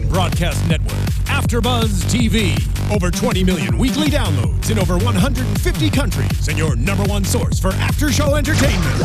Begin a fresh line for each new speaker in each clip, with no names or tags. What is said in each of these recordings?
broadcast network, AFTERBUZZ TV. Over 20 million weekly downloads in over 150 countries, and your number one source for after-show entertainment.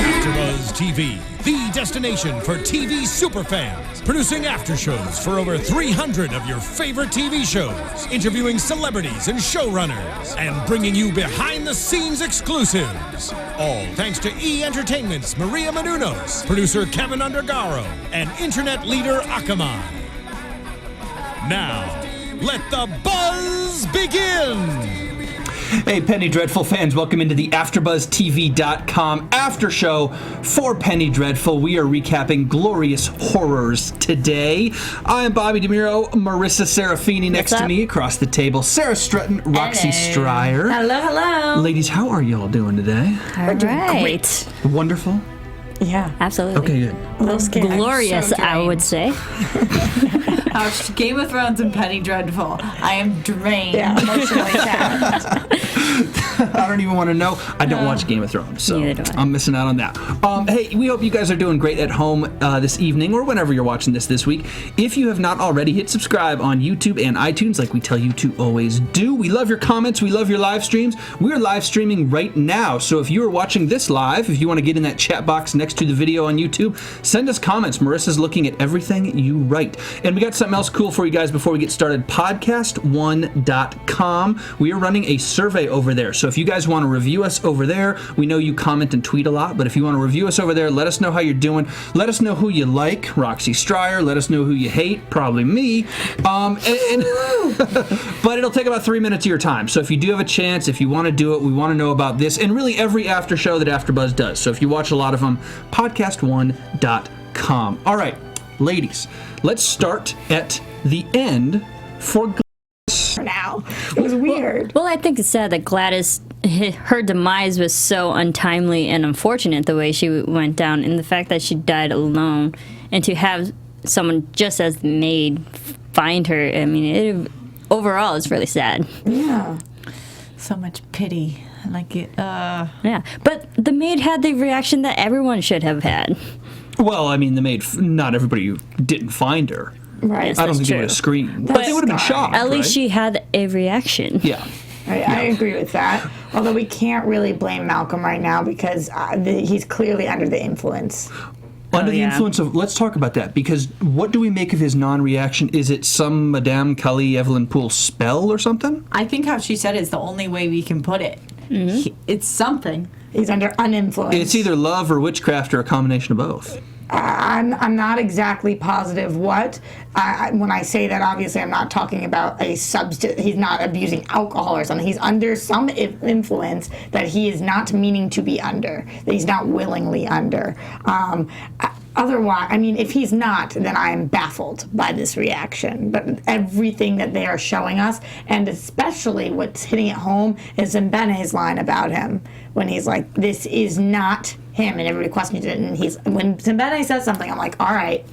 AFTERBUZZ TV, the destination for TV superfans, producing aftershows for over 300 of your favorite TV shows, interviewing celebrities and showrunners, and bringing you behind-the-scenes exclusives. All thanks to E! Entertainment's Maria Menounos, producer Kevin Undergaro, and internet leader Akamai. Now, let the buzz begin!
Hey, Penny Dreadful fans, welcome into the AfterBuzzTV.com after show for Penny Dreadful. We are recapping glorious horrors today. I am Bobby DeMuro, Marisa Serafini next to me across the table, Sara Stretton, Roxy Striar.
Hello, hello.
Ladies, how are y'all doing today?
All right. Great.
Wonderful?
Yeah, absolutely.
Okay, good.
A little scared. Glorious, I would say.
Ouch, Game of Thrones and Penny Dreadful. I am drained.
Yeah, emotionally challenged.
I don't even want to know. I don't watch Game of Thrones, so I'm missing out on that. Hey, we hope you guys are doing great at home this evening or whenever you're watching this week. If you have not already, hit subscribe on YouTube and iTunes like we tell you to always do. We love your comments. We love your live streams. We're live streaming right now, so if you are watching this live, if you want to get in that chat box next to the video on YouTube, send us comments. Marissa's looking at everything you write. And we got something else cool for you guys before we get started. Podcast1.com. We are running a survey over there. So if you guys want to review us over there, we know you comment and tweet a lot, but if you want to review us over there, let us know how you're doing. Let us know who you like, Roxy Striar. Let us know who you hate, probably me. But it'll take about 3 minutes of your time. So if you do have a chance, if you want to do it, we want to know about this and really every after show that AfterBuzz does. So if you watch a lot of them, podcast1.com. All right, ladies, let's start at the end for Gladys.
For now. It was weird.
Well, I think it's sad that Gladys, her demise was so untimely and unfortunate the way she went down, and the fact that she died alone, and to have someone just as the maid find her, I mean, overall, it's really sad.
Yeah.
So much pity. Like it,
Yeah, but the maid had the reaction that everyone should have had.
Well, I mean, the maid, not everybody didn't find her.
Right.
Yes,
I don't think
true.
they would have screamed. But they would have been shocked.
At least
right?
she had a reaction.
Yeah.
I agree with that. Although we can't really blame Malcolm right now because he's clearly under the influence.
Under the influence of, let's talk about that, because what do we make of his non-reaction? Is it some Madame Cully Evelyn Poole spell or something?
I think how she said it's the only way we can put it. Mm-hmm. It's something.
He's under uninfluence.
It's either love or witchcraft or a combination of both.
I'm not exactly positive what. When I say that, obviously, I'm not talking about a substance. He's not abusing alcohol or something. He's under some influence that he is not meaning to be under, that he's not willingly under. Otherwise, I mean, if he's not, then I am baffled by this reaction. But everything that they are showing us, and especially what's hitting it home, is Mbene's line about him when he's like, "This is not him," and everybody questions it. And when Mbene says something, I'm like, "All right,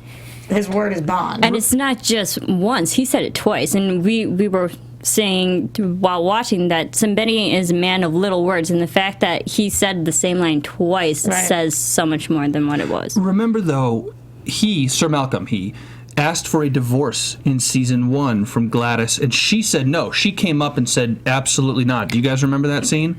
his word is bond."
And it's not just once; he said it twice, and we were saying while watching that Mbene is a man of little words, and the fact that he said the same line twice says so much more than what it was.
Remember, though, Sir Malcolm, asked for a divorce in season 1 from Gladys, and she said no. She came up and said absolutely not. Do you guys remember that scene?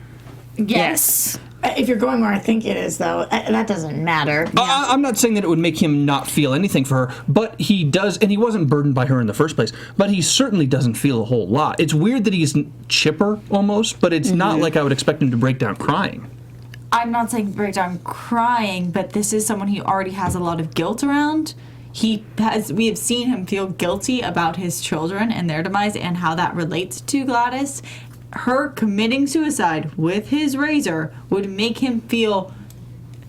Yes. If you're going where I think it is, though, that doesn't matter.
I'm not saying that it would make him not feel anything for her, but he does, and he wasn't burdened by her in the first place, but he certainly doesn't feel a whole lot. It's weird that he's chipper, almost, but it's not like I would expect him to break down crying.
I'm not saying break down crying, but this is someone he already has a lot of guilt around. We have seen him feel guilty about his children and their demise and how that relates to Gladys. Her committing suicide with his razor would make him feel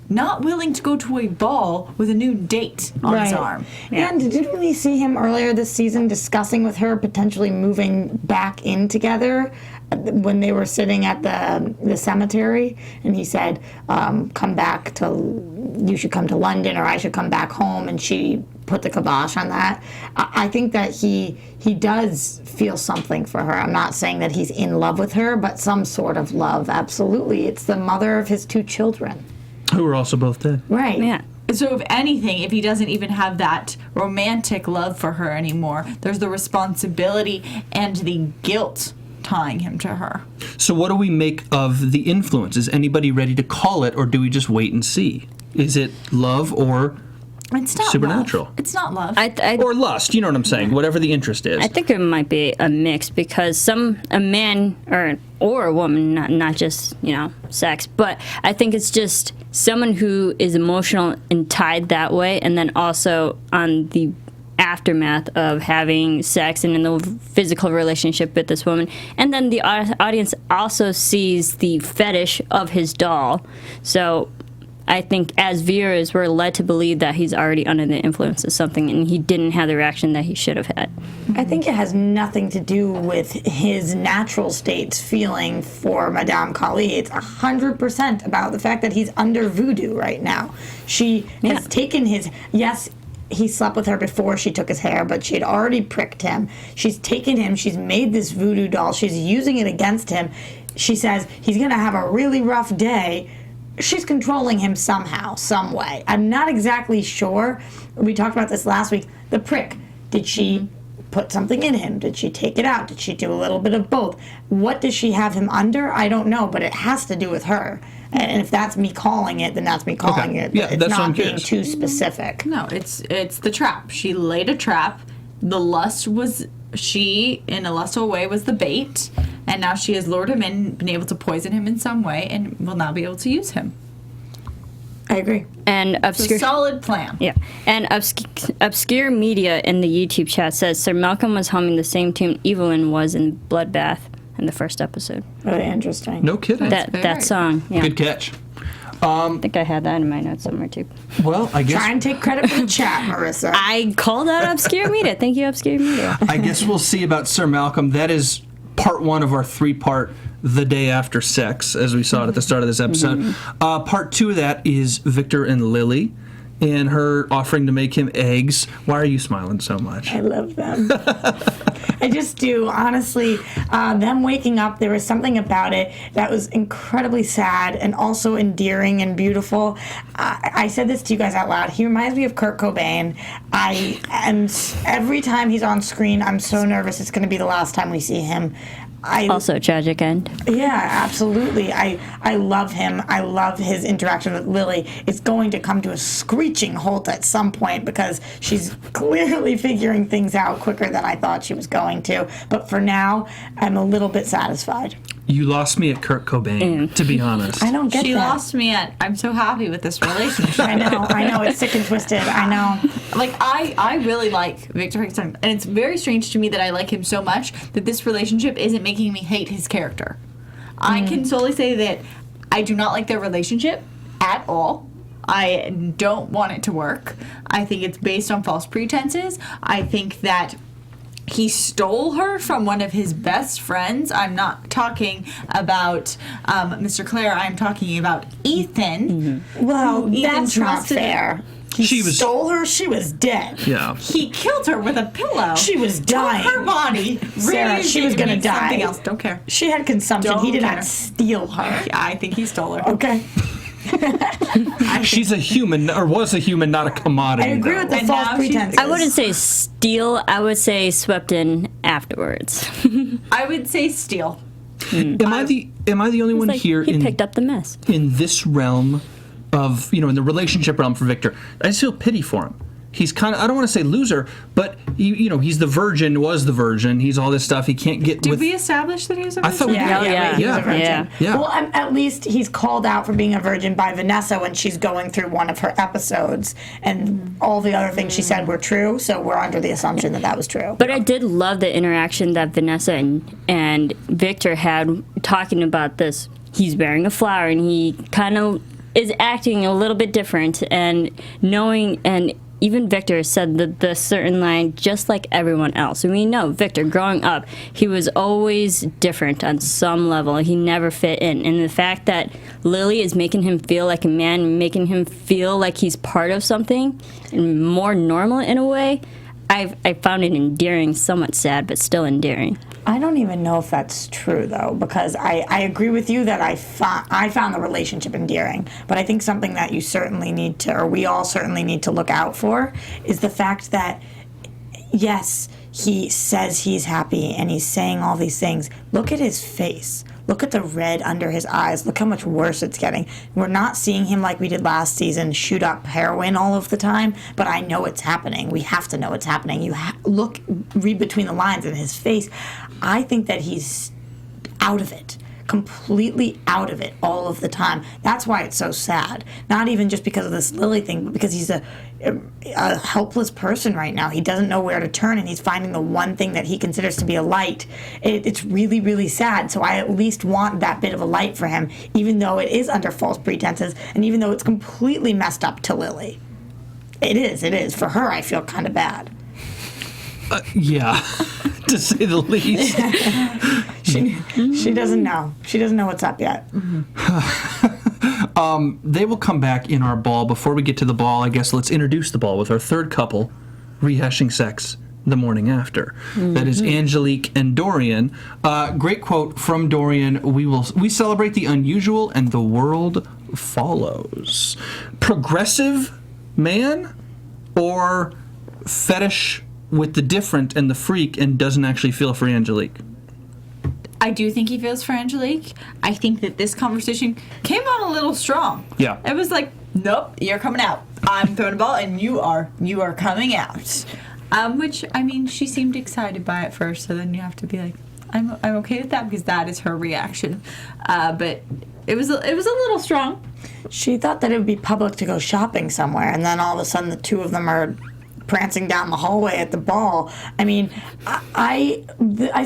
not willing to go to a ball with a new date on his arm.
Yeah. And didn't we see him earlier this season discussing with her potentially moving back in together when they were sitting at the cemetery? And he said, you should come to London or I should come back home. And she put the kibosh on that. I think that he does feel something for her. I'm not saying that he's in love with her, but some sort of love, absolutely. It's the mother of his 2 children.
Who are also both dead.
Right.
Yeah.
So if anything, if he doesn't even have that romantic love for her anymore, there's the responsibility and the guilt tying him to her.
So what do we make of the influence? Is anybody ready to call it, or do we just wait and see? Is it love or
It's not
supernatural?
love. It's not love.
Or lust, you know what I'm saying? Whatever the interest is.
I think it might be a mix because a man or a woman, not just sex, but I think it's just someone who is emotional and tied that way, and then also on the aftermath of having sex and in the physical relationship with this woman, and then the audience also sees the fetish of his doll. So I think as viewers, we're led to believe that he's already under the influence of something and he didn't have the reaction that he should have had.
I think it has nothing to do with his natural state's feeling for Madame Kali. It's 100% about the fact that he's under voodoo right now. She has taken his... Yes, he slept with her before she took his hair, but she had already pricked him. She's taken him. She's made this voodoo doll. She's using it against him. She says he's going to have a really rough day. She's controlling him somehow, some way. I'm not exactly sure. We talked about this last week. The prick. Did she put something in him? Did she take it out? Did she do a little bit of both? What does she have him under? I don't know, but it has to do with her. And if that's me calling it, then that's me calling it.
Yeah,
it's
that's what I'm
not being
curious.
too specific.
No, it's the trap. She laid a trap. The lust was she, in a lustful way, was the bait. And now she has lured him in, been able to poison him in some way, and will now be able to use him.
I agree.
And
It's a solid plan.
Yeah, and obscure media in the YouTube chat says Sir Malcolm was humming the same tune Evelyn was in Bloodbath in the first episode.
Really interesting.
No kidding.
That song. Yeah.
Good catch.
I think I had that in my notes somewhere too.
Well, I guess...
Try and take credit for the chat, Marisa.
I called out obscure media. Thank you, obscure media.
I guess we'll see about Sir Malcolm. That is part one of our three-part The Day After Sex, as we saw it at the start of this episode. Part two of that is Victor and Lily, and her offering to make him eggs. Why are you smiling so much?
I love them. I just do. Honestly, them waking up, there was something about it that was incredibly sad and also endearing and beautiful. I said this to you guys out loud. He reminds me of Kurt Cobain. Every time he's on screen, I'm so nervous it's going to be the last time we see him.
Also a tragic end.
Yeah, absolutely. I love him. I love his interaction with Lily. It's going to come to a screeching halt at some point because she's clearly figuring things out quicker than I thought she was going to. But for now, I'm a little bit satisfied.
You lost me at Kurt Cobain, to be honest.
I don't get
She
that.
lost me at, I'm so happy with this relationship.
I know. It's sick and twisted. I know.
Like, I really like Victor Frankenstein, and it's very strange to me that I like him so much that this relationship isn't making me hate his character. I can solely say that I do not like their relationship at all. I don't want it to work. I think it's based on false pretenses. I think that he stole her from one of his best friends. I'm not talking about Mr. Clare. I'm talking about Ethan.
Well,
Ethan
that's not
trusted
fair. He stole her. She was dead.
Yeah.
He killed her with a pillow.
She was dying.
Took her body.
Sarah, she was going to die.
Something else. Don't care.
She had consumption.
Don't
He did
care.
not steal her.
Yeah, I think he stole her.
Okay.
She's a human, or was a human, not a commodity.
I agree
though.
with the
And
false
now she's-
pretenses.
I wouldn't say steal. I would say swept in afterwards.
I would say steal.
Am I the only one
Like,
here
he picked up the mess.
in this realm of, in the relationship realm for Victor? I just feel pity for him. He's kind of, I don't want to say loser, but he's the virgin, was the virgin. He's all this stuff. He can't get
Did
with.
we establish that he was a
I thought we
virgin?
did.
Oh, yeah.
He was a
Yeah.
virgin.
Yeah.
Well, at least he's called out for being a virgin by Vanessa when she's going through one of her episodes, and all the other things she said were true. So we're under the assumption that was true.
But I did love the interaction that Vanessa and Victor had talking about this. He's wearing a flower and he kind of is acting a little bit different, and knowing, and even Victor said the certain line, just like everyone else. And we know Victor, growing up, he was always different on some level. He never fit in. And the fact that Lily is making him feel like a man, making him feel like he's part of something, and more normal in a way, I found it endearing, somewhat sad, but still endearing.
I don't even know if that's true, though, because I agree with you that I found the relationship endearing. But I think something that you certainly need to, or we all certainly need to look out for, is the fact that, yes, he says he's happy and he's saying all these things. Look at his face. Look at the red under his eyes. Look how much worse it's getting. We're not seeing him like we did last season, shoot up heroin all of the time, but I know it's happening. We have to know it's happening. Read between the lines in his face. I think that he's out of it. Completely out of it all of the time. That's why it's so sad. Not even just because of this Lily thing, but because he's a helpless person right now. He doesn't know where to turn, and he's finding the one thing that he considers to be a light. It's really, really sad. So I at least want that bit of a light for him, even though it is under false pretenses, and even though it's completely messed up to Lily. It is. For her, I feel kind of bad.
Yeah, to say the least.
She doesn't know. She doesn't know what's up yet.
They will come back in our ball. Before we get to the ball, I guess let's introduce the ball with our third couple rehashing sex the morning after. That is Angelique and Dorian. Great quote from Dorian. We celebrate the unusual and the world follows. Progressive man or fetish with the different and the freak and doesn't actually feel for Angelique?
I do think he feels for Angelique. I think that this conversation came on a little strong.
Yeah.
It was like, nope, you're coming out. I'm throwing a ball, and you are coming out. Which, I mean, she seemed excited by it first, so then you have to be like, I'm okay with that because that is her reaction. But it was a little strong.
She thought that it would be public to go shopping somewhere, and then all of a sudden the two of them are prancing down the hallway at the ball. I mean, I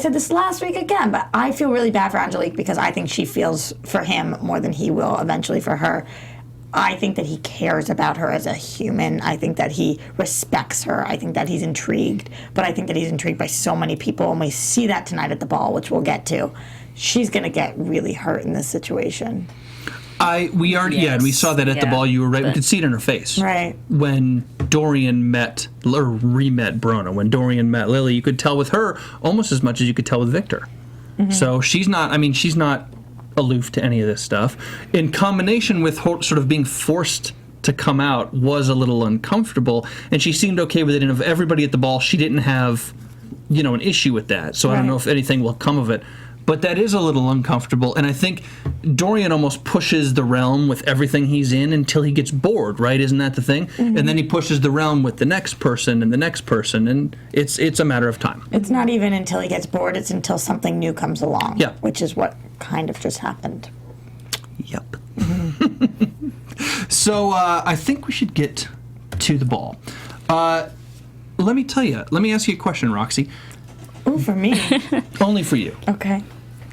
said this last week again, but I feel really bad for Angelique because I think she feels for him more than he will eventually for her. I think that he cares about her as a human. I think that he respects her. I think that he's intrigued. But I think that he's intrigued by so many people, and we see that tonight at the ball, which we'll get to. She's going to get really hurt in this situation.
We saw that at the ball. You were right. We could see it in her face.
Right.
When Dorian met, or re-met Brona, when Dorian met Lily, you could tell with her almost as much as you could tell with Victor. Mm-hmm. So she's not aloof to any of this stuff. In combination with her sort of being forced to come out was a little uncomfortable, and she seemed okay with it, and of everybody at the ball, she didn't have, an issue with that. So I don't know if anything will come of it. But that is a little uncomfortable, and I think Dorian almost pushes the realm with everything he's in until he gets bored, right? Isn't that the thing? Mm-hmm. And then he pushes the realm with the next person and the next person, and it's a matter of time.
It's not even until he gets bored, it's until something new comes along.
Yeah.
Which is what kind of just happened.
Yep. Mm-hmm. So I think we should get to the ball. Let me ask you a question, Roxy.
Ooh, for me.
Only for you.
Okay.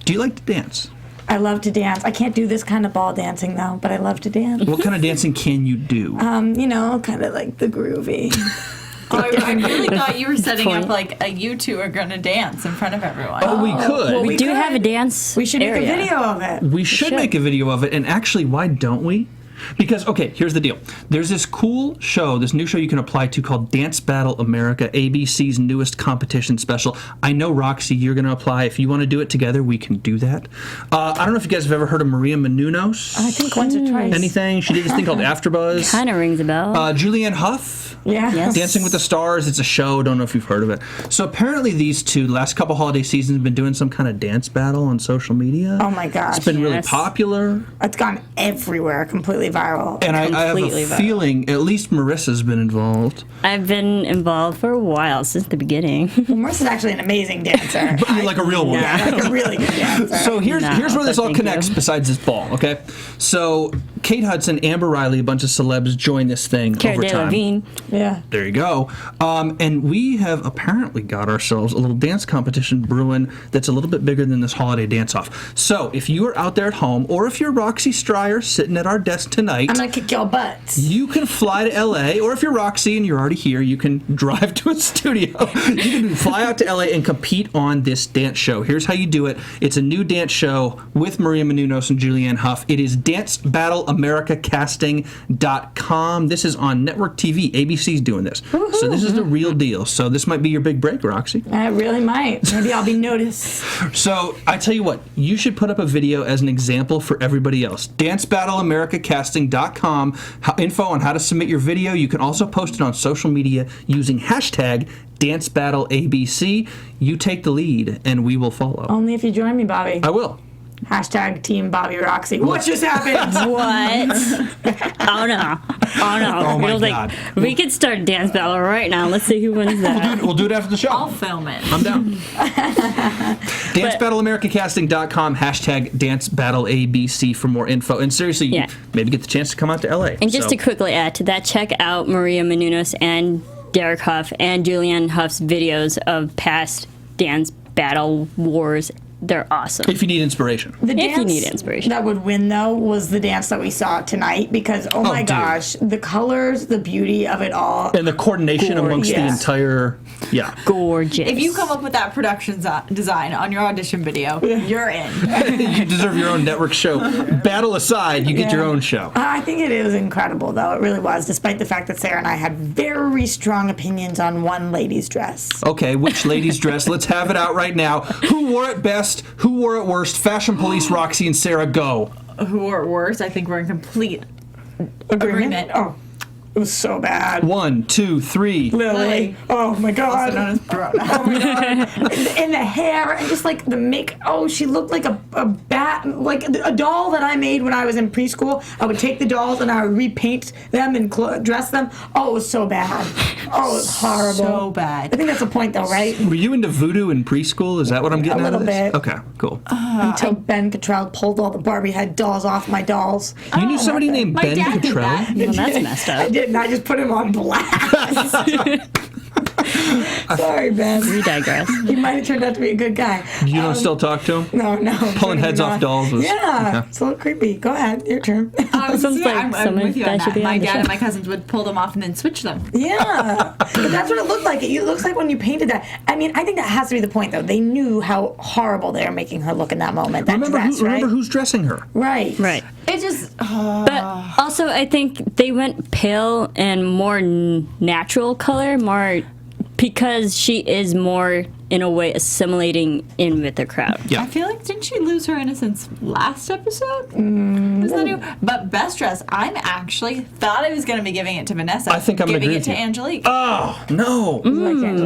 Do you like to dance?
I love to dance. I can't do this kind of ball dancing, though, but I love to dance.
What kind of dancing can you do?
Kind of like the groovy.
I really thought you were setting up like you two are going to dance in front of everyone.
Oh, we could.
Well, we do have a dance.
We should
area.
make a video of it.
We should make a video of it, and actually, why don't we? Because, okay, here's the deal. There's this cool show, this new show you can apply to called Dance Battle America, ABC's newest competition special. I know, Roxy, you're going to apply. If you want to do it together, we can do that. I don't know if you guys have ever heard of Maria Menounos.
I think once or twice.
Anything? She did this thing called AFTERBUZZ.
Kind of rings a bell.
Julianne Hough.
Yeah.
Yes.
Dancing with the Stars. It's a show. Don't know if you've heard of it. So apparently these two, the last couple holiday seasons, have been doing some kind of dance battle on social media.
Oh, my gosh.
It's been really popular.
It's gone everywhere, completely viral.
And I have a feeling at least Marissa's been involved.
I've been involved for a while, since the beginning.
Well, Marissa's actually an amazing dancer.
But you're like a real one.
Yeah, like a really good dancer.
So here's where this all connects besides this ball, okay? So Kate Hudson, Amber Riley, a bunch of celebs join this thing
Cara
over time.
Delevingne.
Yeah.
There you go. And we have apparently got ourselves a little dance competition brewing that's a little bit bigger than this holiday dance-off. So if you are out there at home, or if you're Roxy Striar sitting at our desk tonight.
I'm going to kick your butts.
You can fly to LA, or if you're Roxy and you're already here, you can drive to a studio. You can fly out to LA and compete on this dance show. Here's how you do it. It's a new dance show with Maria Menounos and Julianne Hough. It is dancebattleamericacasting.com. This is on network TV. ABC's doing this. Woo-hoo. So this is the real deal. So this might be your big break, Roxy.
I really might. Maybe I'll be noticed.
So I tell you what, you should put up a video as an example for everybody else. dancebattleamericacasting.com. Info on how to submit your video. You can also post it on social media using hashtag DanceBattleABC. You take the lead, and we will follow.
Only if you join me, Bobby.
I will.
Hashtag Team Bobby Roxy. What just happened?
What? Oh no.
Oh my God.
We could start dance battle right now. Let's see who wins that.
We'll do it after the show.
I'll film it.
I'm down. DanceBattleAmericaCasting.com, hashtag DanceBattleABC for more info. And seriously, maybe get the chance to come out to LA.
And just to quickly add to that, check out Maria Menounos and Derek Hough and Julianne Hough's videos of past dance battle wars. They're awesome.
If you need inspiration.
The
If you
dance
need inspiration.
that would win, though, was the dance that we saw tonight because, oh my gosh, the colors, the beauty of it all.
And the coordination amongst the entire,
gorgeous.
If you come up with that production design on your audition video, you're in.
You deserve your own network show. Battle aside, you get your own show.
I think it is incredible, though. It really was, despite the fact that Sarah and I had very strong opinions on one lady's dress.
Okay, which lady's dress? Let's have it out right now. Who wore it best? Who wore it worst? Fashion Police, Roxy and Sarah, go.
Who wore it worse? I think we're in complete agreement.
Oh, it was so bad.
1, 2, 3.
Lily. Oh my God.
Also known as Bram.
Oh my God. And the hair and just like the make. Oh, she looked like a bat, like a doll that I made when I was in preschool. I would take the dolls and I would repaint them and dress them. Oh, it was so bad. Oh, it was horrible.
So bad.
I think that's the point, though, right?
Were you into voodoo in preschool? Is that what I'm getting out of this?
A little
Okay, cool.
Until Ben Cottrell pulled all the Barbie head dolls off my dolls.
You knew somebody named
My
Ben
dad did
Cottrell?
that.
Well, that's messed
I
up.
didn't. I just put him on blast. Sorry, Ben.
We digress.
He might have turned out to be a good guy.
You don't still talk to him?
No.
Pulling heads off dolls was...
Yeah,
Okay.
it's a little creepy. Go ahead, your turn.
Sounds like
I'm
someone
with you on
that should
that.
be
My
on the
dad
show.
and my cousins would pull them off and then switch them.
Yeah, but that's what it looked like. It looks like when you painted that. I mean, I think that has to be the point, though. They knew how horrible they were making her look in that moment. That dress,
Remember
right?
who's dressing her?
Right.
Right.
It just.
But also, I think they went pale and more natural color, more because she is more, in a way, assimilating in with the crowd.
Yeah.
I feel like, didn't she lose her innocence last episode? Isn't that new? But best dress, I'm actually thought I was going to be giving it to Vanessa.
I think I'm
giving
agree
it
with
to
you.
Angelique.
Oh, no.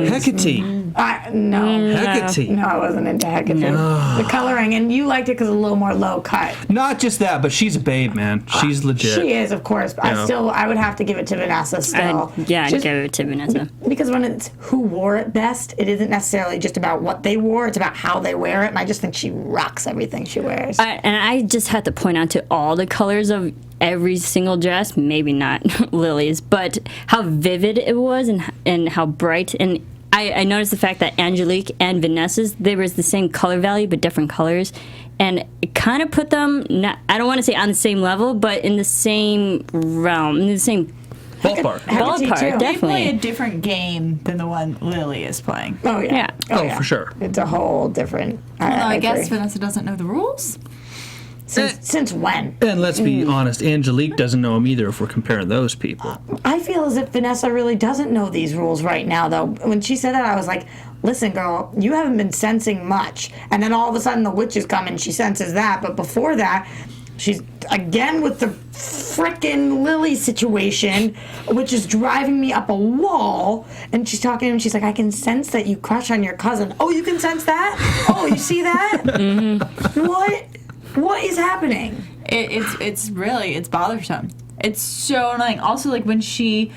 Hecate.
No.
Hecate.
No, I wasn't into Hecate. The coloring, and you liked it because it's a little more low cut.
Not just that, but she's a babe, man. She's legit.
She is, of course, but I would have to give it to Vanessa still.
I'd
Just
give it to Vanessa.
because when it's who wore it best, it isn't necessarily just about what they wore, it's about how they wear it, and I just think she rocks everything she wears.
And I just had to point out to all the colors of every single dress, maybe not Lily's, but how vivid it was and how bright. And I noticed the fact that Angelique and Vanessa's, they were the same color value but different colors. And it kind of put them, I don't want to say on the same level, but in the same realm, in the same
Ballpark.
Hecate,
ballpark,
too.
They
definitely.
play a different game than the one Lily is playing.
Oh, yeah.
Yeah.
Oh, for sure.
It's a whole different.
Although I guess
agree.
Vanessa doesn't know the rules.
Since when?
And let's be honest, Angelique doesn't know him either if we're comparing those people.
I feel as if Vanessa really doesn't know these rules right now, though. When she said that, I was like, listen, girl, you haven't been sensing much. And then all of a sudden the witches come and she senses that. But before that, she's again with the frickin' Lily situation, which is driving me up a wall. And she's talking to him. She's like, I can sense that you crush on your cousin. Oh, you can sense that? Oh, you see that? What is happening?
It's really bothersome. It's so annoying. Also, like when she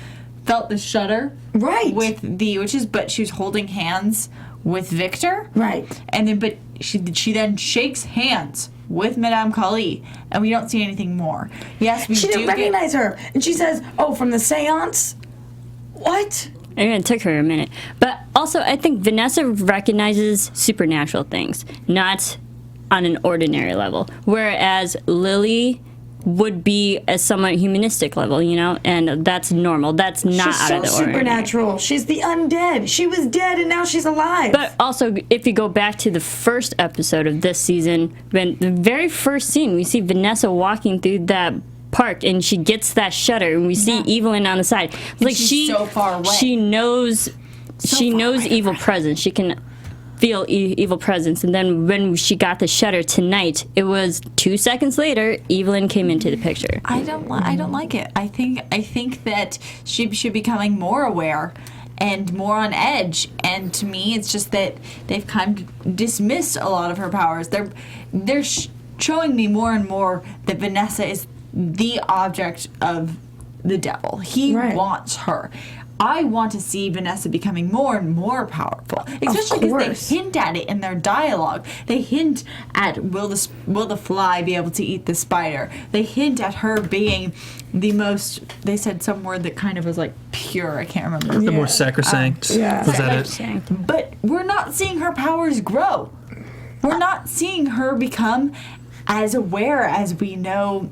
felt the shudder,
Right.
with the witches, but she was holding hands with Victor,
Right.
and then but she then shakes hands with Madame Kali, and we don't see anything more. Yes, we
She
do
didn't recognize her. And she says, oh, from the seance? What?
And it took her a minute. But also, I think Vanessa recognizes supernatural things, not on an ordinary level. Whereas Lily would be a somewhat humanistic level, you know, and that's normal. That's not
She's
out of the ordinary.
supernatural. She's the undead. She was dead and now she's alive.
But also, if you go back to the first episode of this season, when the very first scene, we see Vanessa walking through that park and she gets that shutter and we see Evelyn on the side. Like
she's so far away.
She knows evil presence. She can feel evil presence. And then when she got the shutter tonight, it was 2 seconds later, Evelyn came into the picture.
I don't like it. I think that she should be becoming more aware and more on edge. And to me, it's just that they've kind of dismissed a lot of her powers. They're showing me more and more that Vanessa is the object of the devil. He wants her. I want to see Vanessa becoming more and more powerful, especially because they hint at it in their dialogue. They hint at will the fly be able to eat the spider? They hint at her being the most. They said some word that kind of was like pure. I can't remember.
The more sacrosanct. Was that it?
But we're not seeing her powers grow. We're not seeing her become as aware as we know,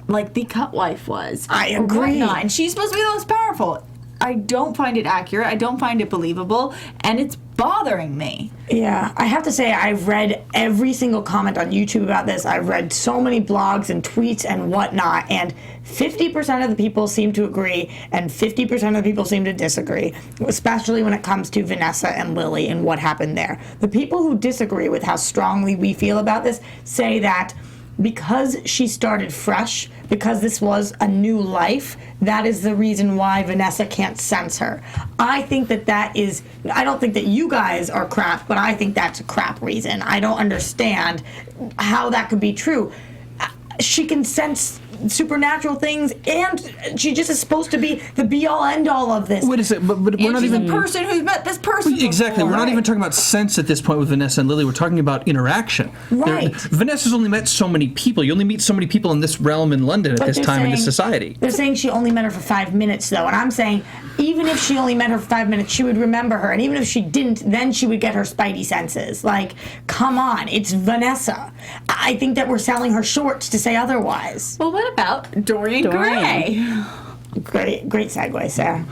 like the cut wife was.
I agree.
And she's supposed to be the most powerful. I don't find it accurate. I don't find it believable, and it's bothering me.
Yeah, I have to say I've read every single comment on YouTube about this. I've read so many blogs and tweets and whatnot, and 50% of the people seem to agree, and 50% of the people seem to disagree, especially when it comes to Vanessa and Lily and what happened there. The people who disagree with how strongly we feel about this say that because she started fresh, because this was a new life, that is the reason why Vanessa can't sense her. I think that is, I don't think that you guys are crap, but I think that's a crap reason. I don't understand how that could be true. She can sense supernatural things, and she just is supposed to be the be-all, end-all of this.
Wait a second, but we're not even...
She's a person who's met this person
Exactly,
before.
we're not even talking about sense at this point with Vanessa and Lily. We're talking about interaction.
Right.
Vanessa's only met so many people. You only meet so many people in this realm in London at this time in this society.
They're saying she only met her for 5 minutes, though, and I'm saying even if she only met her for 5 minutes, she would remember her, and even if she didn't, then she would get her spidey senses. Like, come on, it's Vanessa. I think that we're selling her short to say otherwise.
Well, what about Dorian Gray?
Great segue, Sarah.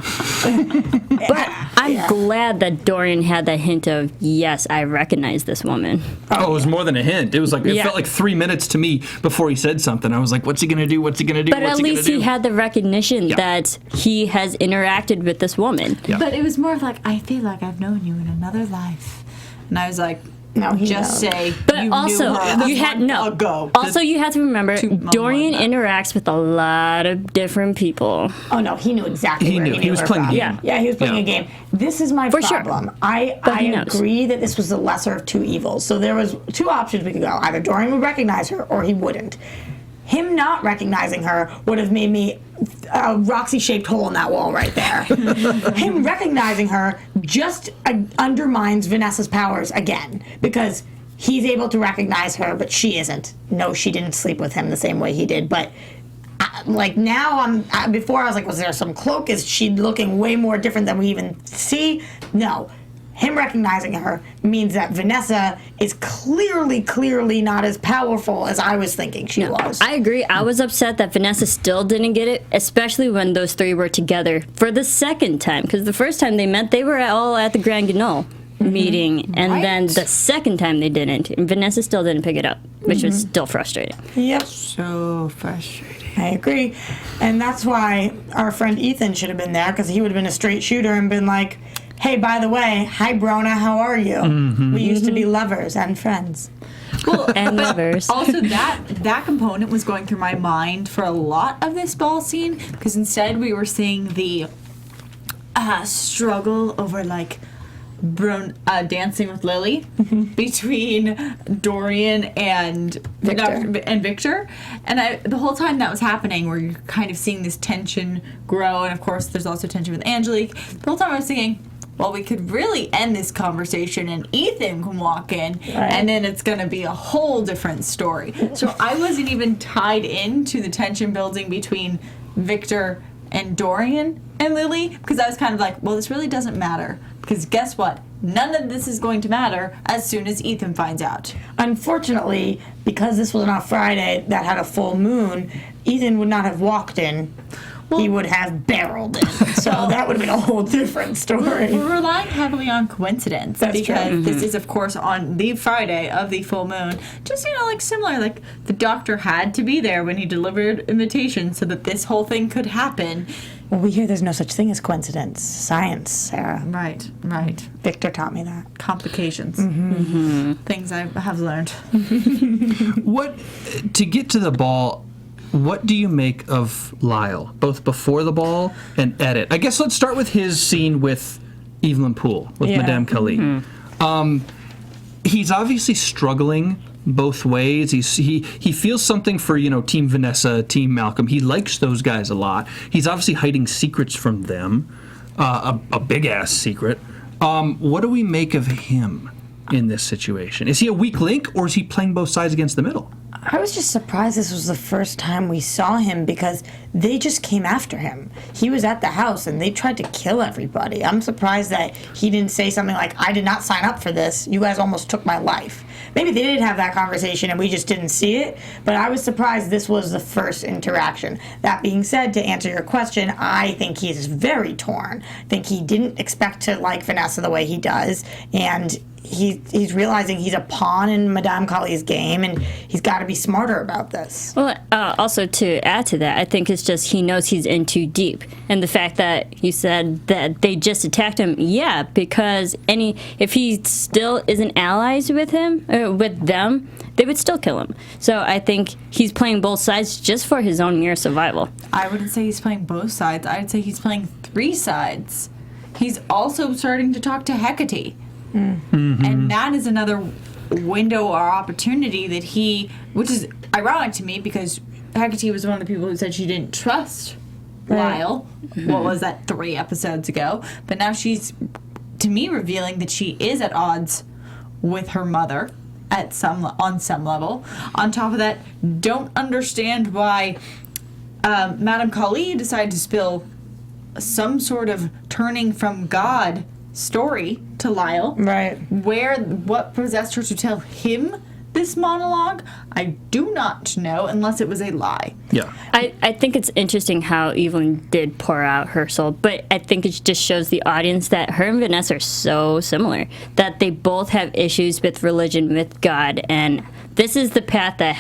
But I'm glad that Dorian had that hint of, yes, I recognize this woman.
Oh, it was more than a hint. It was like, it felt like 3 minutes to me before he said something. I was like, what's he going to do? What's he going to do?
But at least he had the recognition that he has interacted with this woman.
Yeah.
But it was more of like, I feel like I've known you in another life. And I was like,
No, he
just
knows.
say
But
you
also,
knew her
you had
ago.
Also, you have to remember,
2 months
Dorian
back.
interacts with a lot of different people.
Oh no, he knew exactly
He
where
knew.
he
He was
her
playing
from.
the game.
Yeah, he was playing
Yeah.
a game. This is my
For sure.
problem. I
he knows.
agree that this was the lesser of two evils. So there was two options we could go. Either Dorian would recognize her or he wouldn't. Him not recognizing her would have made me a Roxy-shaped hole in that wall right there. Him recognizing her just undermines Vanessa's powers again, because he's able to recognize her, but she isn't. No, she didn't sleep with him the same way he did, but like now before I was like, was there some cloak? Is she looking way more different than we even see? No. Him recognizing her means that Vanessa is clearly not as powerful as I was thinking she was.
I agree. I was upset that Vanessa still didn't get it, especially when those three were together for the second time. Because the first time they met, they were all at the Grand Guignol meeting, and then the second time they didn't. And Vanessa still didn't pick it up, which was still frustrating.
Yep.
So frustrating.
I agree. And that's why our friend Ethan should have been there, because he would have been a straight shooter and been like, hey, by the way, hi, Brona, how are you? We used to be lovers and friends.
Well,
And lovers.
Also, that component was going through my mind for a lot of this ball scene, because instead we were seeing the struggle over, like, dancing with Lily between Dorian and Victor. And the whole time that was happening, where you're kind of seeing this tension grow, and of course there's also tension with Angelique. The whole time I was thinking, well, we could really end this conversation and Ethan can walk in, and then it's going to be a whole different story. So I wasn't even tied into the tension building between Victor and Dorian and Lily, because I was kind of like, well, this really doesn't matter. Because guess what? None of this is going to matter as soon as Ethan finds out.
Unfortunately, because this was on a Friday that had a full moon, Ethan would not have walked in. He would have barreled in. So that would have been a whole different story.
We're relying heavily on coincidence.
That's
because
true.
this is, of course, on the Friday of the full moon. Just, like similar, like the doctor had to be there when he delivered invitations so that this whole thing could happen.
Well, we hear there's no such thing as coincidence. Science, Sarah.
Right.
Victor taught me that.
Complications. Things I have learned.
To get to the ball, what do you make of Lyle, both before the ball and at it? I guess let's start with his scene with Evelyn Poole, with Madame Kali. He's obviously struggling both ways. He feels something for, Team Vanessa, Team Malcolm. He likes those guys a lot. He's obviously hiding secrets from them, a big-ass secret. What do we make of him in this situation? Is he a weak link, or is he playing both sides against the middle?
I was just surprised this was the first time we saw him because they just came after him. He was at the house and they tried to kill everybody. I'm surprised that he didn't say something like, I did not sign up for this. You guys almost took my life. Maybe they did have that conversation and we just didn't see it, but I was surprised this was the first interaction. That being said, to answer your question, I think he's very torn. I think he didn't expect to like Vanessa the way he does, and he's realizing he's a pawn in Madame Kali's game, and he's got to be smarter about this.
Well, also to add to that, I think it's just he knows he's in too deep. And the fact that you said that they just attacked him, yeah, because if he still isn't allies with him, with them, they would still kill him. So I think he's playing both sides just for his own mere survival.
I wouldn't say he's playing both sides. I'd say he's playing three sides. He's also starting to talk to Hecate. And that is another window or opportunity that which is ironic to me because Hecate was one of the people who said she didn't trust Lyle. What was that, 3 episodes ago? But now she's, to me, revealing that she is at odds with her mother on some level. On top of that, don't understand why Madame Kali decided to spill some sort of turning from God story to Lyle.
Right.
What possessed her to tell him this monologue? I do not know, unless it was a lie.
Yeah.
I think it's interesting how Evelyn did pour out her soul, but I think it just shows the audience that her and Vanessa are so similar, that they both have issues with religion, with God, and this is the path that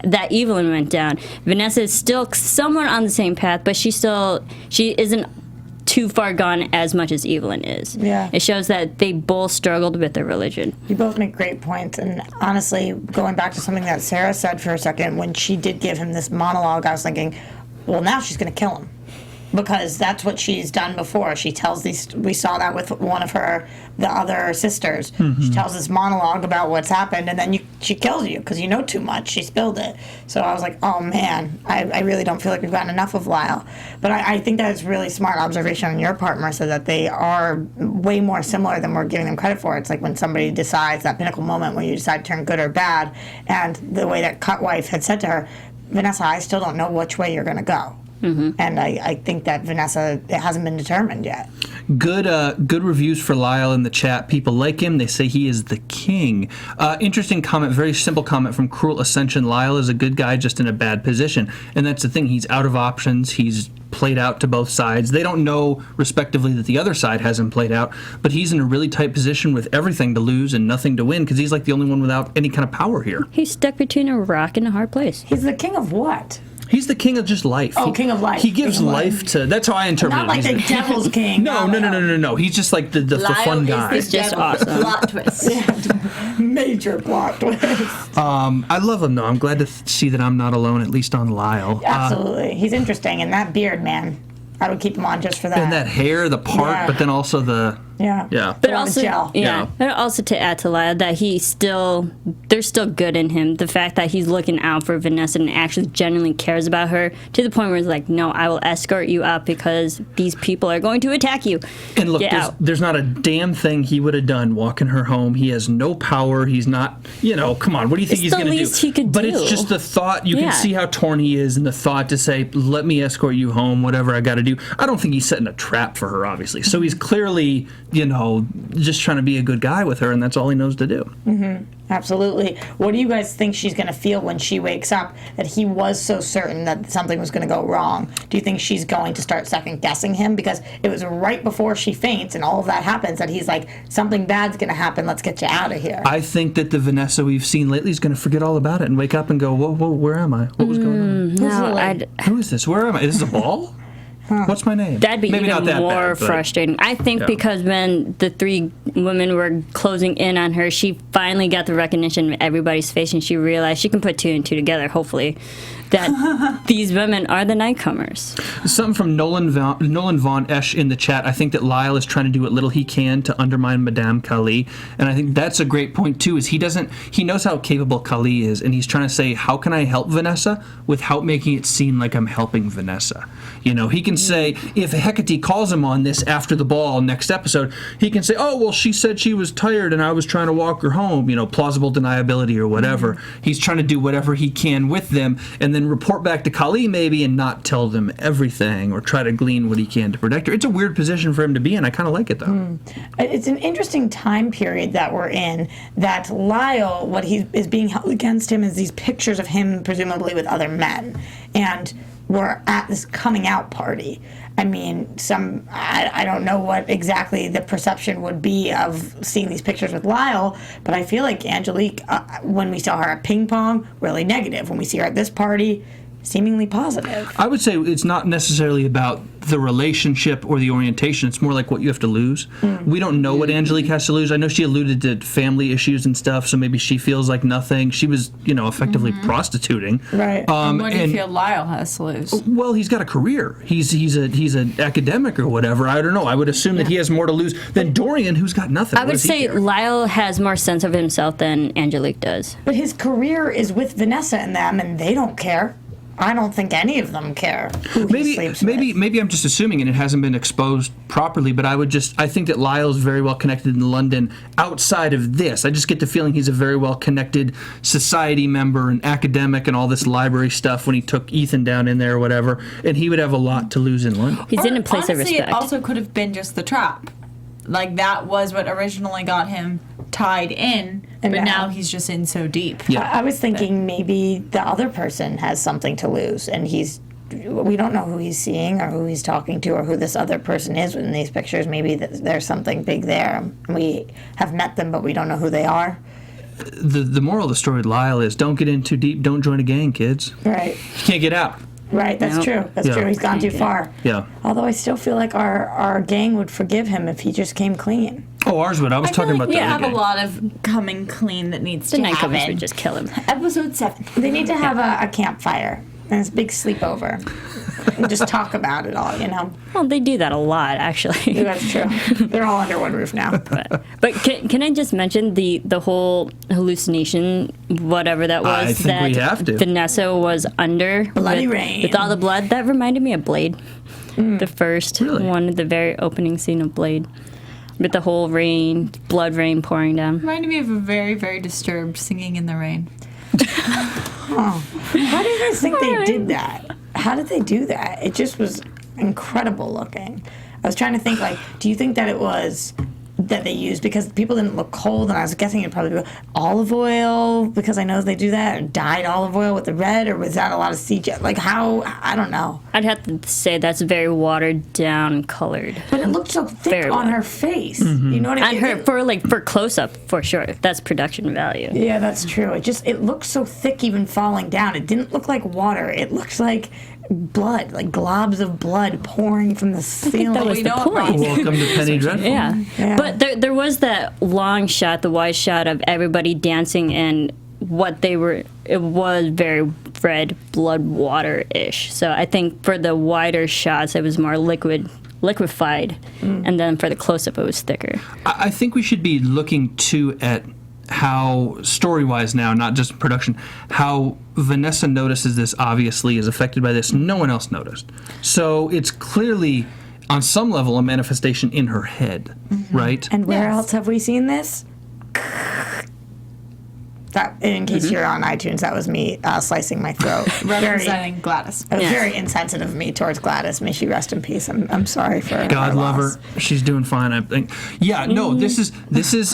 that Evelyn went down. Vanessa is still somewhat on the same path, but she isn't too far gone as much as Evelyn is.
Yeah.
It shows that they both struggled with their religion.
You both make great points, and honestly, going back to something that Sarah said for a second, when she did give him this monologue, I was thinking, well, now she's going to kill him. Because that's what she's done before. She tells we saw that with one of the other sisters. She tells this monologue about what's happened, and then she kills you because you know too much. She spilled it. So I was like, oh man, I really don't feel like we've gotten enough of Lyle. But I think that it's really smart observation on your part, Marisa, that they are way more similar than we're giving them credit for. It's like when somebody decides, that pinnacle moment when you decide to turn good or bad, and the way that Cutwife had said to her, Vanessa, I still don't know which way you're going to go. And I think that Vanessa, it hasn't been determined yet.
Good reviews for Lyle in the chat. People like him. They say he is the king. Interesting comment, very simple comment from Cruel Ascension. Lyle is a good guy, just in a bad position. And that's the thing. He's out of options. He's played out to both sides. They don't know, respectively, that the other side hasn't played out. But he's in a really tight position with everything to lose and nothing to win because he's like the only one without any kind of power here.
He's stuck between a rock and a hard place.
He's the king of what?
He's the king of just life.
Oh, king of life.
He gives life to... That's how I interpret it.
Not like the devil's king.
No. He's just like the fun guy.
Is just awesome. Plot twist.
Major plot twist.
I love him, though. I'm glad to see that I'm not alone, at least on Lyle.
Absolutely. He's interesting. And that beard, man, I would keep him on just for that.
And that hair, the part, but then also
Yeah.
Yeah.
But
Go on
also,
gel.
But also to add to Lyle, that there's still good in him. The fact that he's looking out for Vanessa and actually genuinely cares about her to the point where he's like, no, I will escort you out because these people are going to attack you.
And look,
Get out.
there's not a damn thing he would have done walking her home. He has no power. He's not, come on. What do you think
It's
he's
the
going to do?
least he could
But
do.
it's just the thought. You
Yeah.
can see how torn he is, and the thought to say, let me escort you home, whatever I got to do. I don't think he's setting a trap for her, obviously. So he's clearly, just trying to be a good guy with her, and that's all he knows to do.
Absolutely. What do you guys think she's going to feel when she wakes up that he was so certain that something was going to go wrong? Do you think she's going to start second guessing him? Because it was right before she faints and all of that happens that he's like, something bad's going to happen. Let's get you out of here.
I think that the Vanessa we've seen lately is going to forget all about it and wake up and go, whoa, where am I? What was going on?
No,
Who is this? Where am I? Is this a ball? What's my name?
that'd be
Maybe
even
not that
more
bad, but-
frustrating. I think
Yeah.
because when the three women were closing in on her, she finally got the recognition in everybody's face, and she realized she can put two and two together, hopefully, that these women are the nightcomers.
Something from Nolan Von Esch in the chat. I think that Lyle is trying to do what little he can to undermine Madame Kali, and I think that's a great point too. Is he knows how capable Kali is, and he's trying to say, how can I help Vanessa without making it seem like I'm helping Vanessa? He can say, if Hecate calls him on this after the ball next episode, he can say, oh well, she said she was tired and I was trying to walk her home. Plausible deniability or whatever. He's trying to do whatever he can with them, and then report back to Kali maybe and not tell them everything or try to glean what he can to protect her. It's a weird position for him to be in. I kind of like it though.
It's an interesting time period that we're in, that Lyle, what he is being held against him is these pictures of him presumably with other men. And we're at this coming out party. I mean, I don't know what exactly the perception would be of seeing these pictures with Lyle, but I feel like Angelique, when we saw her at ping pong, really negative. When we see her at this party, seemingly positive.
I would say it's not necessarily about the relationship or the orientation. It's more like what you have to lose. We don't know what Angelique has to lose. I know she alluded to family issues and stuff, so maybe she feels like nothing. She was, effectively prostituting.
Right.
What do you feel Lyle has to lose?
Well, he's got a career. He's an academic or whatever. I don't know. I would assume that he has more to lose than Dorian, who's got nothing.
I would say Lyle has more sense of himself than Angelique does.
But his career is with Vanessa and them, and they don't care. I don't think any of them care who he sleeps with.
Maybe I'm just assuming and it hasn't been exposed properly, but I think that Lyle's very well connected in London outside of this. I just get the feeling he's a very well connected society member and academic and all this library stuff when he took Ethan down in there or whatever, and he would have a lot to lose in London.
He's in a place of
Honestly,
respect.
it also could have been just the trap. Like, that was what originally got him tied in,
And
but
now-
now he's just in so deep.
Yeah.
I was thinking maybe the other person has something to lose, and we don't know who he's seeing or who he's talking to or who this other person is in these pictures. Maybe there's something big there. We have met them, but we don't know who they are.
The moral of the story with Lyle is don't get in too deep, don't join a gang, kids.
Right.
You can't get out.
Right, that's
Nope.
true. That's
Yeah.
true. He's gone too far.
Yeah.
Although I still feel like our gang would forgive him if he just came clean.
Oh, ours would. I was talking about
we
the
have
other
a
gang.
lot of coming clean that needs
The
to
nightcomers
happen.
would just kill him.
Episode 7.
They need to have a campfire and this big sleepover and just talk about it all,
Well, they do that a lot, actually.
Yeah, that's true. They're all under one roof now.
But can I just mention the whole hallucination, whatever that was,
I think
that
we have to.
Vanessa was under
Bloody
with,
rain.
with all the blood? That reminded me of Blade, the first
Really?
one, the very opening scene of Blade, with the whole rain, blood rain pouring down.
Reminded me of a very, very disturbed Singing in the Rain.
How do you guys think they did that? How did they do that? It just was incredible looking. I was trying to think, do you think that it was that they used, because people didn't look cold, and I was guessing it'd probably be olive oil, because I know they do that, or dyed olive oil with the red, or was that a lot of CGI? How? I don't know.
I'd have to say that's very watered down colored.
But it looked so thick
Very
on
well.
her face. You know what I
On
mean?
her for close up, for sure. That's production value.
Yeah, that's true. It looked so thick even falling down. It didn't look like water. It looked like blood, like globs of blood pouring from the ceiling.
that was
We
the
know it
point.
wrong.
Welcome to Penny Dreadful.
Yeah.
Yeah.
But there was that long shot, the wide shot of everybody dancing, and what they were, it was very red blood water-ish. So I think for the wider shots, it was more liquid liquefied, and then for the close-up it was thicker.
I think we should be looking too at how, story-wise now, not just production, how Vanessa notices this, obviously is affected by this. No one else noticed. So it's clearly, on some level, a manifestation in her head, right?
And where else have we seen this? That, in case you're on iTunes, that was me slicing my throat.
Representing Gladys.
It was very insensitive of me towards Gladys. May she rest in peace. I'm sorry for
God
her
love
loss.
her. She's doing fine, I think. Yeah, no, this is this is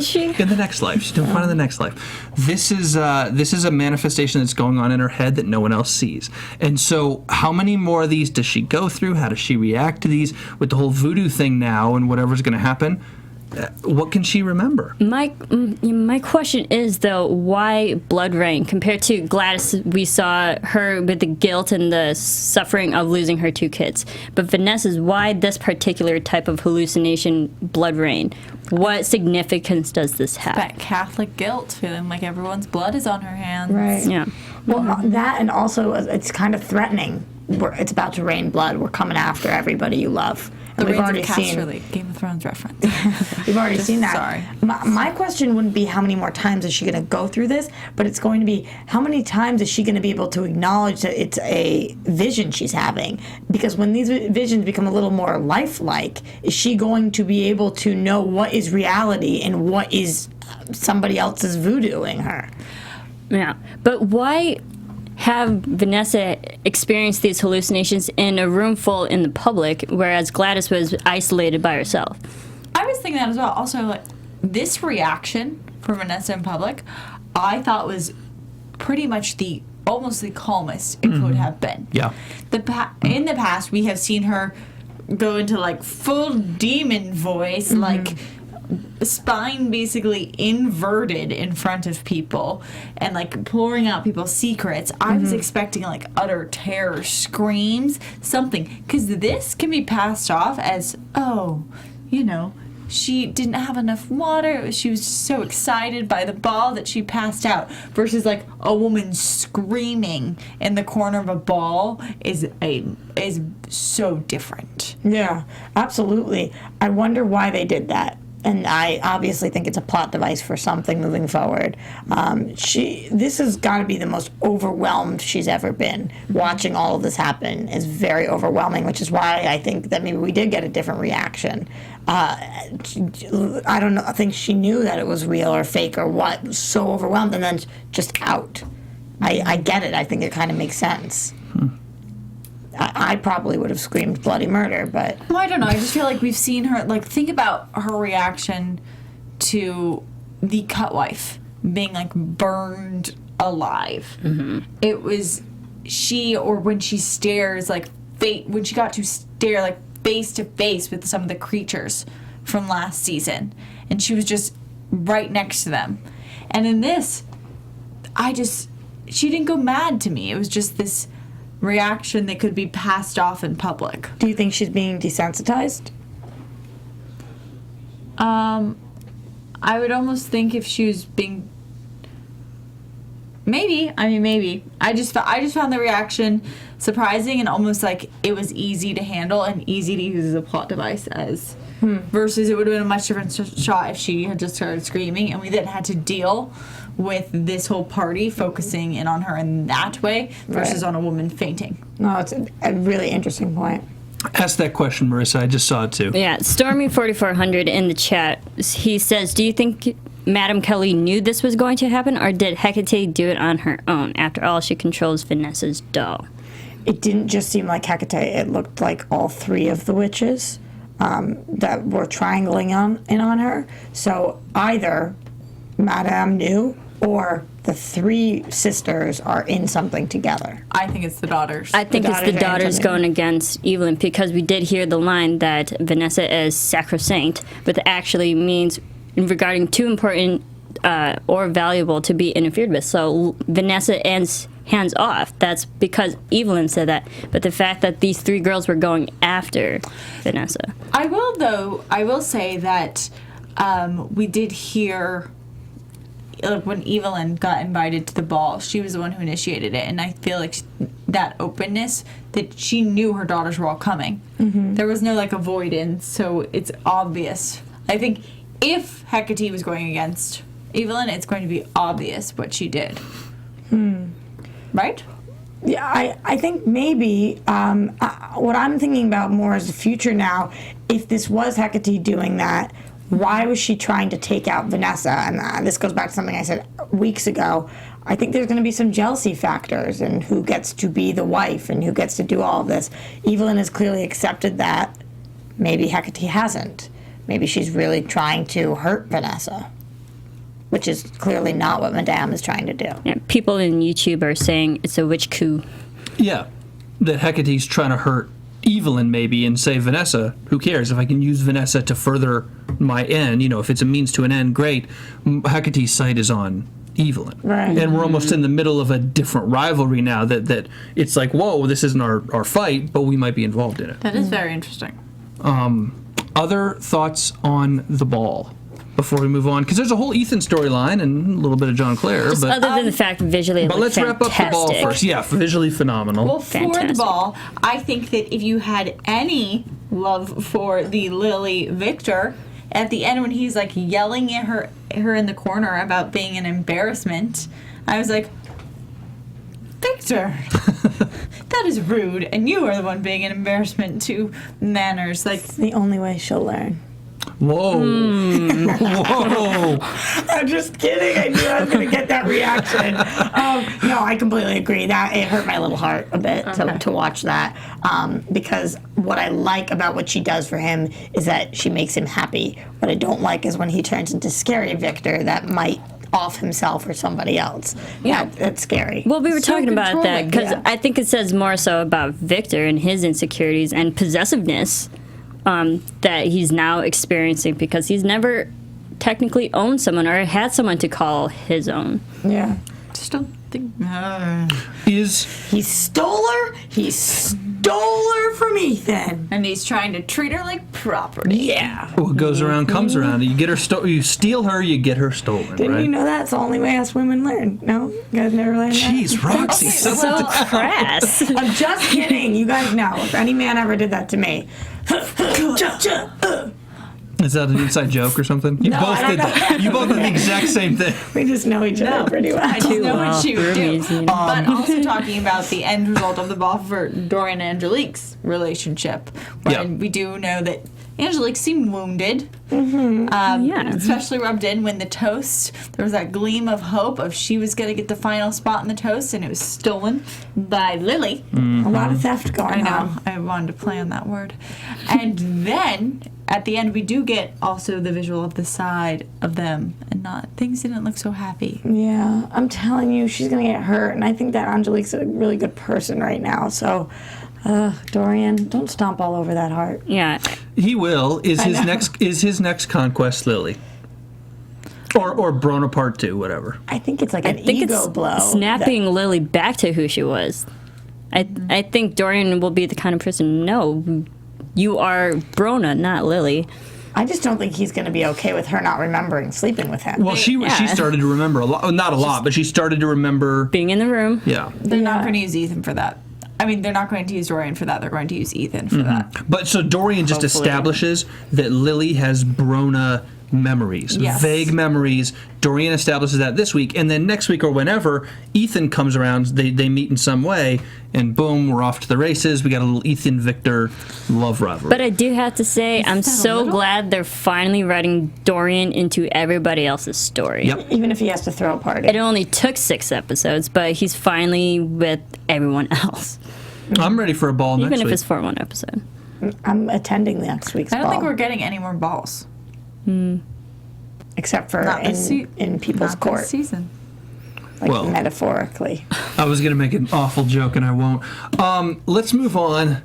she?
in the next life. She's doing fine in the next life. This is a manifestation that's going on in her head that no one else sees. And so, how many more of these does she go through? How does she react to these with the whole voodoo thing now and whatever's going to happen? What can she remember?
My question is, though, why blood rain? Compared to Gladys, we saw her with the guilt and the suffering of losing her 2 kids. But Vanessa's, why this particular type of hallucination, blood rain? What significance does this have?
That Catholic guilt, feeling like everyone's blood is on her hands.
Right.
Yeah.
Well, that, and also it's kind of threatening. It's about to rain blood. We're coming after everybody you love.
The
We've
Reigns
already
of
seen
Casterly, Game of Thrones reference.
We've already seen that.
Sorry.
My question wouldn't be how many more times is she going to go through this, but it's going to be how many times is she going to be able to acknowledge that it's a vision she's having? Because when these visions become a little more lifelike, is she going to be able to know what is reality and what is somebody else's voodooing her?
Yeah. But why have Vanessa experience these hallucinations in a room full in the public, whereas Gladys was isolated by herself?
I was thinking that as well. Also, like, this reaction from Vanessa in public, I thought was pretty much almost the calmest it could have been.
Yeah.
In the past, we have seen her go into like full demon voice, like spine basically inverted in front of people and like pouring out people's secrets. I was expecting like utter terror screams, something, because this can be passed off as, oh, you know, she didn't have enough water, she was so excited by the ball that she passed out, versus like a woman screaming in the corner of a ball is so different.
Yeah, absolutely. I wonder why they did that. And I obviously think it's a plot device for something moving forward. This has got to be the most overwhelmed she's ever been. Watching all of this happen is very overwhelming, which is why I think that maybe we did get a different reaction. I don't know. I think she knew that it was real or fake or what. Was so overwhelmed and then just out. I get it. I think it kind of makes sense. I probably would have screamed bloody murder, but...
Well, I don't know. I just feel like we've seen her... Like, think about her reaction to the cut wife being, like, burned alive. It was... when she stares, like, when she got to stare, like, face to face with some of the creatures from last season. And she was just right next to them. And in this, she didn't go mad to me. It was just this reaction that could be passed off in public.
Do you think she's being desensitized?
I would almost think if she was being... Maybe. I just found the reaction surprising and almost like it was easy to handle and easy to use as a plot device as... Versus it would have been a much different shot if she had just started screaming and we then had to deal with this whole party focusing in on her in that way versus on a woman fainting.
No, it's a really interesting point.
Ask that question, Marissa. I just saw it too.
Yeah, Stormy4400 in the chat, he says, do you think Madame Kelly knew this was going to happen, or did Hecate do it on her own? After all, she controls Vanessa's doll.
It didn't just seem like Hecate. It looked like all 3 of the witches that were triangling on her. So either Madame knew or the 3 sisters are in something together.
I think it's the daughters.
I think it's the daughters going against Evelyn, because we did hear the line that Vanessa is sacrosanct, but that actually means regarding too important or valuable to be interfered with. So Vanessa ends hands off. That's because Evelyn said that. But the fact that these 3 girls were going after Vanessa.
I will say that we did hear... Like when Evelyn got invited to the ball, she was the one who initiated it, and I feel like that openness that she knew her daughters were all coming. There was no like avoidance, so it's obvious. I think if Hecate was going against Evelyn, it's going to be obvious what she did. Right?
Yeah, I think maybe what I'm thinking about more is the future now. If this was Hecate doing that, why was she trying to take out Vanessa? And this goes back to something I said weeks ago. I think there's going to be some jealousy factors and who gets to be the wife and who gets to do all of this. Evelyn has clearly accepted that. Maybe Hecate hasn't. Maybe she's really trying to hurt Vanessa, which is clearly not what Madame is trying to do.
Yeah, people in YouTube are saying it's a witch coup.
Yeah, that Hecate's trying to hurt Evelyn maybe and say, Vanessa, who cares? If I can use Vanessa to further my end, if it's a means to an end, great. Hecate's sight is on Evelyn.
Right.
And we're almost in the middle of a different rivalry now that it's like, whoa, this isn't our fight, but we might be involved in it.
That is very interesting.
Other thoughts on the ball before we move on? Because there's a whole Ethan storyline and a little bit of John Clare.
Just other than the fact visually,
but let's wrap up the ball first. Yeah, visually phenomenal.
Well, for the ball, I think that if you had any love for the Lily Victor, at the end when he's like yelling at her in the corner about being an embarrassment, I was like, Victor, that is rude, and you are the one being an embarrassment to manners. Like,
It's the only way she'll learn.
Whoa. Whoa.
I'm just kidding. I knew I was going to get that reaction. No, I completely agree. That it hurt my little heart a bit to watch that because what I like about what she does for him is that she makes him happy. What I don't like is when he turns into scary Victor that might off himself or somebody else. Yeah, that's scary.
Well, we were talking about that because
yeah.
I think it says more so about Victor and his insecurities and possessiveness that he's now experiencing because he's never technically owned someone or had someone to call his own.
Yeah.
just don't think.
He stole her. He stole her from Ethan.
And he's trying to treat her like property.
Yeah.
What goes around comes around. You get her you steal her, you get her stolen.
Didn't
right?
you know that's the only way us women learn? No? You guys never learned that?
Jeez, Roxy.
So crass.
I'm just kidding. You guys know. If any man ever did that to me.
Is that an inside joke or something? You
No,
both
I don't
did
know.
that. You both did the exact same thing.
We just know each other pretty well.
I just know what she would do.
Amazing.
But also talking about the end result of the ball for Dorian and Angelique's relationship. When we do know that Angelique seemed wounded. Especially rubbed in when the toast, there was that gleam of hope of she was going to get the final spot in the toast, and it was stolen by Lily.
A lot of theft going
I know.
on.
I wanted to play on that word. And then at the end, we do get also the visual of the side of them, and things didn't look so happy.
Yeah, I'm telling you, she's gonna get hurt, and I think that Angelique's a really good person right now. So, Dorian, don't stomp all over that heart.
Yeah.
He will. Is his next conquest Lily? Or Brona Part 2, whatever.
I think it's like an
think
ego
it's
blow.
snapping Lily back to who she was. I think Dorian will be the kind of person, no, you are Brona, not Lily.
I just don't think he's going to be okay with her not remembering sleeping with him.
Well, she started to remember a lot. Not a lot, but she started to remember.
Being in the room.
Yeah.
They're not going to use Ethan for that. I mean, they're not going to use Dorian for that. They're going to use Ethan for that.
But so Dorian just establishes that Lily has Brona memories, vague memories. Dorian establishes that this week, and then next week or whenever Ethan comes around, they meet in some way, and boom, we're off to the races. We got a little Ethan Victor love rivalry.
But I do have to say, I'm so glad they're finally writing Dorian into everybody else's story.
Yep.
Even if he has to throw a party.
It only took 6 episodes, but he's finally with everyone else.
I'm ready for a ball next week.
Even if it's for one episode.
I'm attending next week's
I don't
ball.
think we're getting any more balls.
Except for
Not this
in people's
Not
court.
this season.
Like
Well.
metaphorically.
I was going to make an awful joke, and I won't. Let's move on.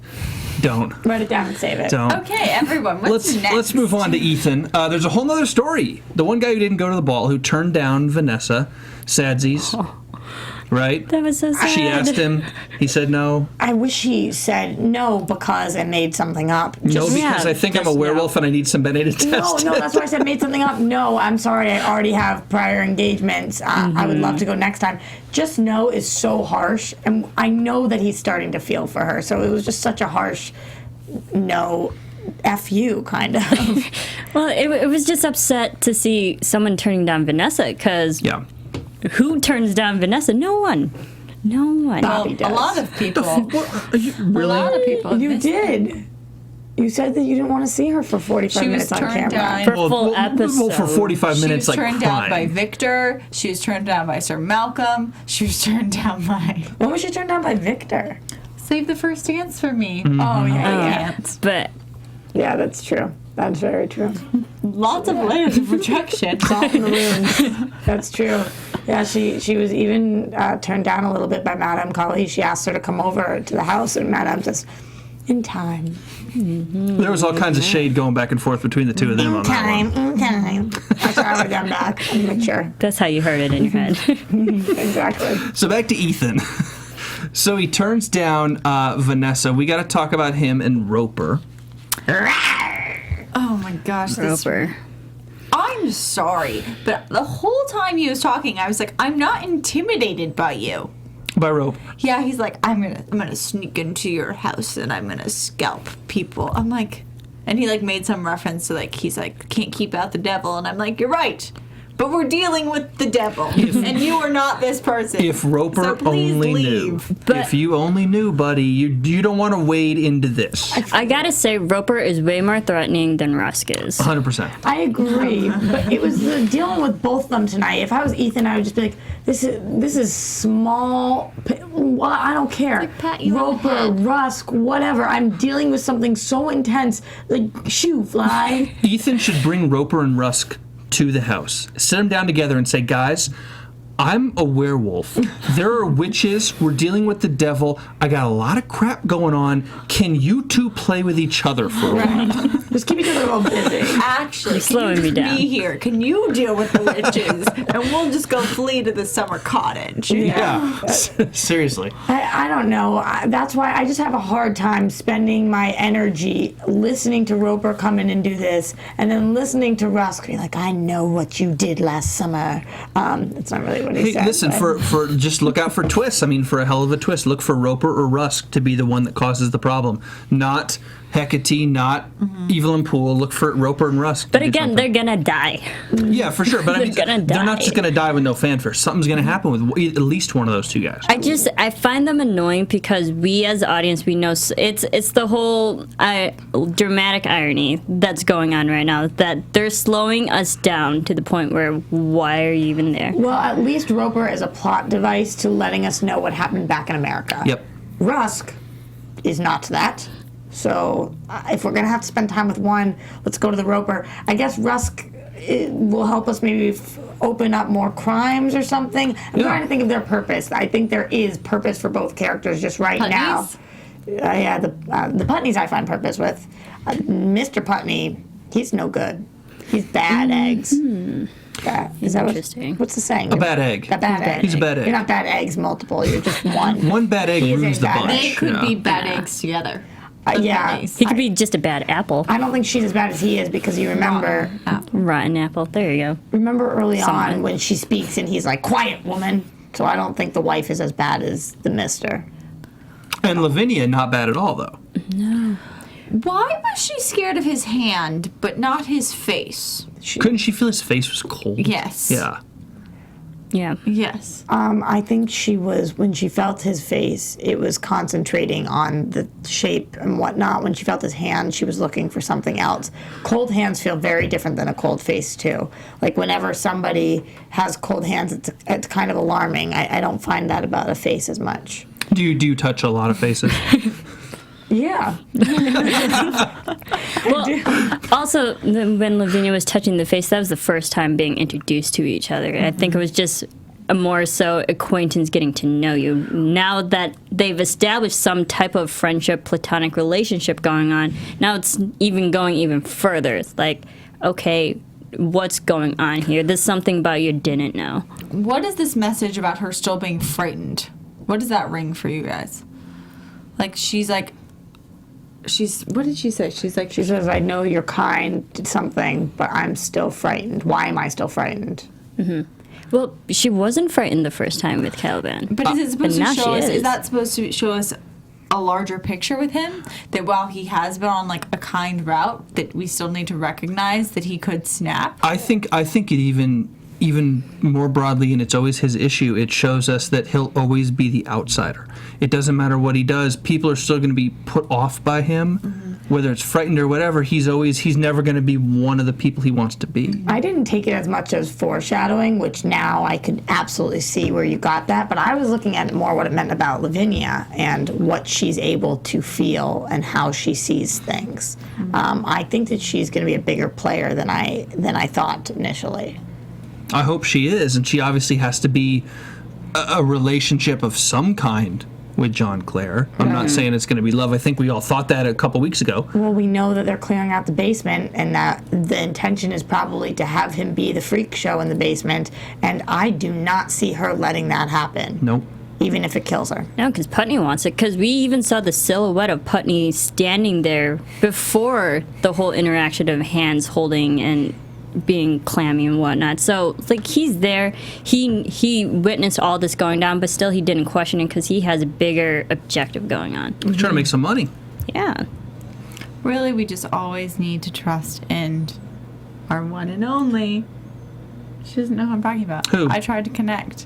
Don't.
Write it down and save it.
Don't.
Okay, everyone, what's next?
Let's move on to Ethan. There's a whole nother story. The one guy who didn't go to the ball, who turned down Vanessa, Sadsies. right?
That was so sad.
She asked him. He said no.
I wish he said no because I made something up.
No, because
Yeah,
I think I'm a werewolf and I need somebody to test
No,
it.
that's why I said made something up. No, I'm sorry, I already have prior engagements. I would love to go next time. Just no is so harsh, and I know that he's starting to feel for her, so it was just such a harsh no, F you, kind of.
Well, it was just upset to see someone turning down Vanessa, because
Yeah.
who turns down Vanessa? No one. No one.
Bobby
A
does.
lot of people.
What? Are you
A
really?
lot of people.
You did. You said that you didn't want to see her for 45
She was
minutes on
turned
camera.
down.
For full episode.
Well, for 45
She
minutes,
was
like
turned down by
crying.
Victor. She was turned down by Sir Malcolm. She was turned down by
When was she turned down by Victor?
Save the First Dance for me.
Mm-hmm.
Oh, yeah.
Dance.
But
Yeah, that's true. That's very true.
Lots of layers of rejection.
Salt in the wound. That's true. Yeah, she was even turned down a little bit by Madame Colley. She asked her to come over to the house, and Madame just, in time.
There was all kinds of shade going back and forth between the two of them on that one.
In time. That's how I would have done back. I'm mature.
that's how you heard it in your head.
Exactly.
So back to Ethan. So he turns down Vanessa. We got to talk about him and Roper.
Oh my gosh. This,
Roper.
I'm sorry, but the whole time he was talking, I was like, I'm not intimidated by you.
By Roper.
Yeah, he's like, I'm gonna sneak into your house and I'm gonna scalp people. I'm like, and he like made some reference to like, he's like, can't keep out the devil, and I'm like, you're right, but we're dealing with the devil, and you are not this person.
If Roper
so please
only
leave.
knew.
But-
If you only knew, buddy, you don't want to wade into this.
I gotta say, Roper is way more threatening than Rusk is.
100%.
I agree, but it was dealing with both of them tonight. If I was Ethan, I would just be like, "This is small. Well, I don't care.
Like, pat you on the
Roper,
head.
Rusk, whatever. I'm dealing with something so intense. Like, shoo, fly."
Ethan should bring Roper and Rusk to the house. Sit them down together and say, guys, I'm a werewolf. There are witches. We're dealing with the devil. I got a lot of crap going on. Can you two play with each other for a while?
Just keep each other a little busy.
Actually,
You're slowing
can you
me down.
be here? Can you deal with the witches, and we'll just go flee to the summer cottage?
Yeah. Seriously.
I don't know. That's why I just have a hard time spending my energy listening to Roper come in and do this, and then listening to Rusk be like, "I know what you did last summer." That's not really what he
Hey,
said.
listen,
but-
for just look out for twists. I mean, for a hell of a twist, look for Roper or Rusk to be the one that causes the problem. Not Hecate, not Evil and Pool. Look for Roper and Rusk. to
But
do
again,
something.
they're gonna die.
Yeah, for sure. But I mean,
They're gonna
they're not
die.
just going to die with no fanfare. Something's going to happen with at least one of those two guys.
I find them annoying because we as the audience, we know it's the whole dramatic irony that's going on right now, that they're slowing us down to the point where why are you even there?
Well, at least Roper is a plot device to letting us know what happened back in America.
Yep.
Rusk is not that. So if we're going to have to spend time with one, let's go to the Roper. I guess Rusk will help us maybe open up more crimes or something. I'm trying to think of their purpose. I think there is purpose for both characters just right now.
Putneys?
Yeah, the Putneys I find purpose with. Mr. Putney, he's no good. He's bad eggs. Is that
Interesting.
what's the saying?
A bad egg.
A bad egg.
He's a bad egg.
You're not bad eggs multiple. You're just one.
One bad egg
He is a
ruins the
bad
bunch.
egg.
They could
yeah.
be bad eggs together.
Yeah.
Putneys.
He could be just a bad apple.
I don't think she's as bad as he is because you remember
Rotten apple. There you go.
early on
Someone.
when she speaks and he's like, "Quiet, woman." So I don't think the wife is as bad as the mister.
And Lavinia, not bad at all, though.
Why was she scared of his hand, but not his face?
Couldn't she feel his face was cold?
Yes.
Yeah.
Yeah.
Yes.
I think she was, when she felt his face, it was concentrating on the shape and whatnot. When she felt his hand, she was looking for something else. Cold hands feel very different than a cold face, too. Like, whenever somebody has cold hands, it's kind of alarming. I don't find that about a face as much.
Do you touch a lot of faces?
Yeah.
Also, when Lavinia was touching the face, that was the first time being introduced to each other. I think it was just a more so acquaintance getting to know you. Now that they've established some type of friendship, platonic relationship going on, now it's even going even further. It's like, okay, what's going on here. There's something about you didn't know.
What is this message about her still being frightened? What does that ring for you guys? Like, what did she say? She
says, I know you're kind to something, but I'm still frightened. Why am I still frightened?
Well, she wasn't frightened the first time with Caliban.
But is it supposed to show us,
is
that supposed to show us a larger picture with him? That while he has been on like a kind route, that we still need to recognize that he could snap?
I think it even more broadly, and it's always his issue, it shows us that he'll always be the outsider. It doesn't matter what he does, people are still going to be put off by him, whether it's frightened or whatever. He's never going to be one of the people he wants to be.
I didn't take it as much as foreshadowing, which now I could absolutely see where you got that, but I was looking at more what it meant about Lavinia and what she's able to feel and how she sees things. I think that she's going to be a bigger player than I thought initially.
I hope she is, and she obviously has to be a relationship of some kind with John Clare. I'm not saying it's going to be love. I think we all thought that a couple weeks ago.
Well, we know that they're clearing out the basement, and that the intention is probably to have him be the freak show in the basement, and I do not see her letting that happen.
Nope.
Even if it kills her.
No, because Putney wants it. Because we even saw the silhouette of Putney standing there before the whole interaction of hands holding and being clammy and whatnot. So, like, he's there. He witnessed all this going down, but still he didn't question it because he has a bigger objective going on.
He's trying to make some money.
Yeah.
Really, we just always need to trust in our one and only. She doesn't know who I'm talking about.
Who?
I tried to connect.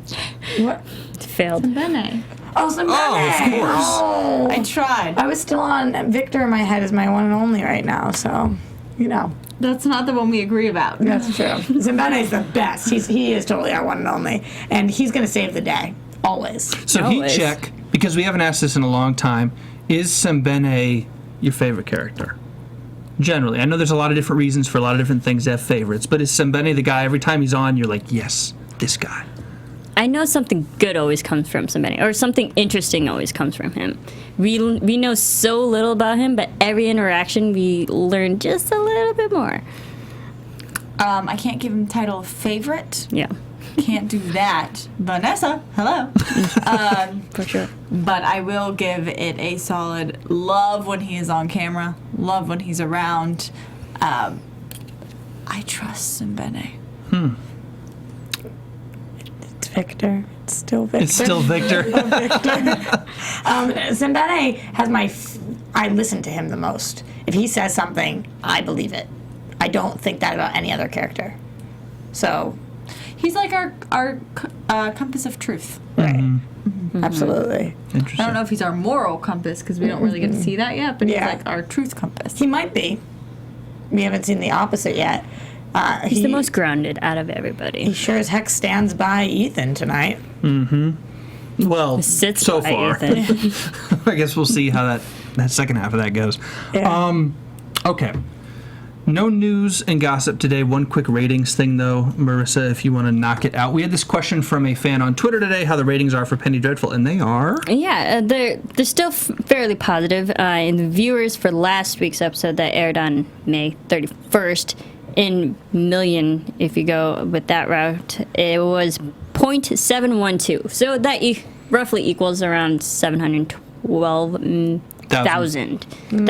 What?
Failed.
Bene.
Oh, Simbene!
Oh, of course.
Oh.
I tried.
I was still on Victor in my head as my one and only right now, so, you know.
That's not the one we agree about.
That's true. Zimbane's the best. He is totally our one and only. And he's going to save the day. Always.
So
Always.
heat check, because we haven't asked this in a long time, is Simbene your favorite character? Generally. I know there's a lot of different reasons for a lot of different things to have favorites, but is Simbene the guy, every time he's on, you're like, yes, this guy?
I know something good always comes from somebody, or something interesting always comes from him. We know so little about him, but every interaction we learn just a little bit more.
I can't give him the title of favorite.
Yeah.
Can't do that. Vanessa, hello.
For sure.
But I will give it a solid love when he is on camera, love when he's around. I trust Simbene.
It's Victor. It's still Victor.
It's still Victor.
Simbene has I listen to him the most. If he says something, I believe it. I don't think that about any other character. So...
He's like our compass of truth.
Right.
Mm-hmm.
Absolutely.
Interesting.
I don't know if he's our moral compass because we don't really get to see that yet, but
Yeah.
he's like our truth compass.
He might be. We haven't seen the opposite yet.
He's the most grounded out of everybody.
He sure as heck stands by Ethan tonight.
Well,
Sits
so
by
far.
Ethan.
I guess we'll see how that second half of that goes.
Yeah.
Okay. No news and gossip today. One quick ratings thing, though, Marisa, if you want to knock it out. We had this question from a fan on Twitter today, how the ratings are for Penny Dreadful, and they are...
Yeah, they're still fairly positive. And the viewers for last week's episode that aired on May 31st, in million, if you go with that route, it was 0.712. So that roughly equals around 712,000 in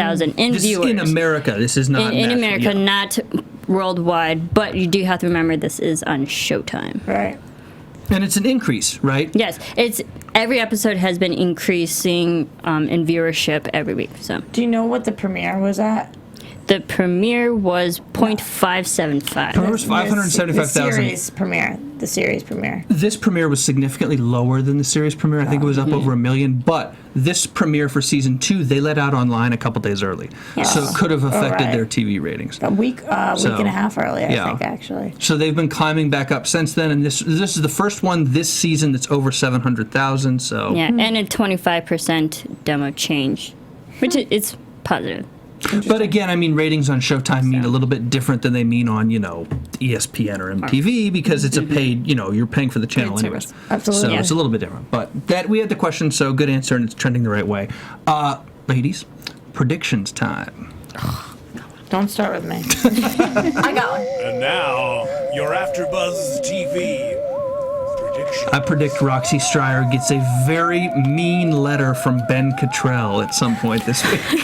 This
viewers.
is in America. This is not
in
national,
America,
yeah.
not worldwide. But you do have to remember this is on Showtime.
Right.
And it's an increase, right?
Yes, every episode has been increasing in viewership every week. So
Do you know what the premiere was at?
the premiere was 0.575.
Premiere was 575,000.
The series premiere.
This premiere was significantly lower than the series premiere. I think it was up over 1 million. But this premiere for season 2, they let out online a couple days early,
Yes.
so it could have affected
right.
their TV ratings.
A week and a half early, I
yeah.
think, actually.
So they've been climbing back up since then, and this is the first one this season that's over 700,000. So
Yeah, and a 25% demo change, which it's positive.
But again, I mean, ratings on Showtime mean a little bit different than they mean on, ESPN or MTV because it's a paid, you're paying for the channel
Paid
anyways.
service.
Absolutely.
So it's a little bit different. But that we had the question, so good answer, and it's trending the right way. Ladies, predictions time.
Don't start with me.
I got one.
And now, your AFTERBUZZ TV prediction.
I predict Roxy Striar gets a very mean letter from Ben Cottrell at some point this week.
I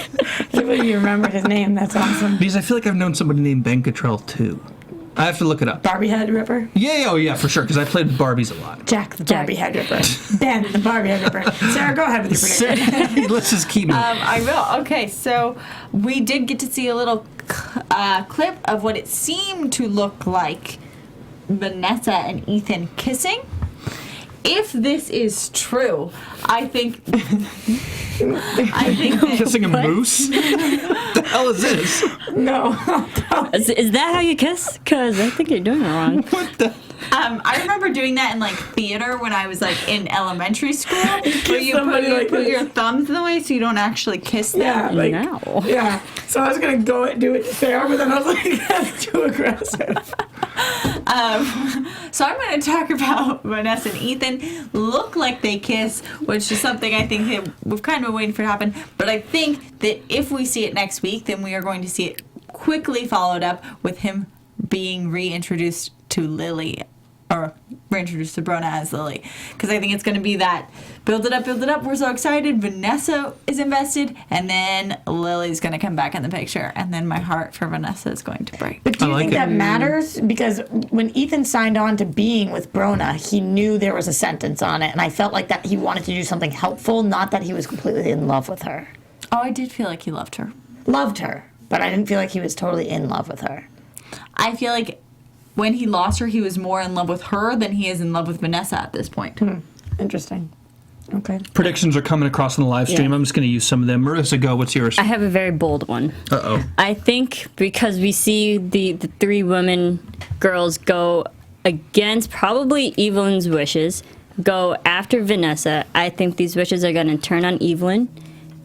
can't believe you remembered his name. That's awesome.
Because I feel like I've known somebody named Ben Cottrell too. I have to look it up.
Barbie Head Ripper?
Yeah, oh yeah, for sure, because I played with Barbies a lot.
Jack the Barbie Head Ripper. Ben the Barbie Head Ripper. Sarah, go ahead with your prediction.
Let's just keep moving.
I will. Okay, so we did get to see a little clip of what it seemed to look like Vanessa and Ethan kissing. If this is true, I think that,
Kissing a moose? What the hell is this?
No.
Is that how you kiss? Because I think you're doing it wrong.
What the?
I remember doing that in like theater when I was like in elementary school, where you put your thumbs in the way so you don't actually kiss them.
Yeah, like,
No.
yeah. So I was going to go do it to Sarah, but then I was like, that's too aggressive.
So I'm going to talk about Vanessa and Ethan look like they kiss, which is something I think that we've kind of been waiting for to happen. But I think that if we see it next week, then we are going to see it quickly followed up with him being reintroduced to Lily, or reintroduced to Brona as Lily. Because I think it's going to be that build it up, we're so excited, Vanessa is invested, and then Lily's going to come back in the picture, and then my heart for Vanessa is going to break.
But do you think
it.
that matters? Because when Ethan signed on to being with Brona, he knew there was a sentence on it, and I felt like that he wanted to do something helpful, not that he was completely in love with her.
Oh, I did feel like he loved her.
Loved her, but I didn't feel like he was totally in love with her.
I feel like when he lost her, he was more in love with her than he is in love with Vanessa at this point.
Interesting. Okay.
Predictions are coming across on the live stream.
Yeah.
I'm just going to use some of them. Marissa, go. What's yours?
I have a very bold one.
Uh-oh.
I think because we see the three women girls go against probably Evelyn's wishes, go after Vanessa, I think these wishes are going to turn on Evelyn,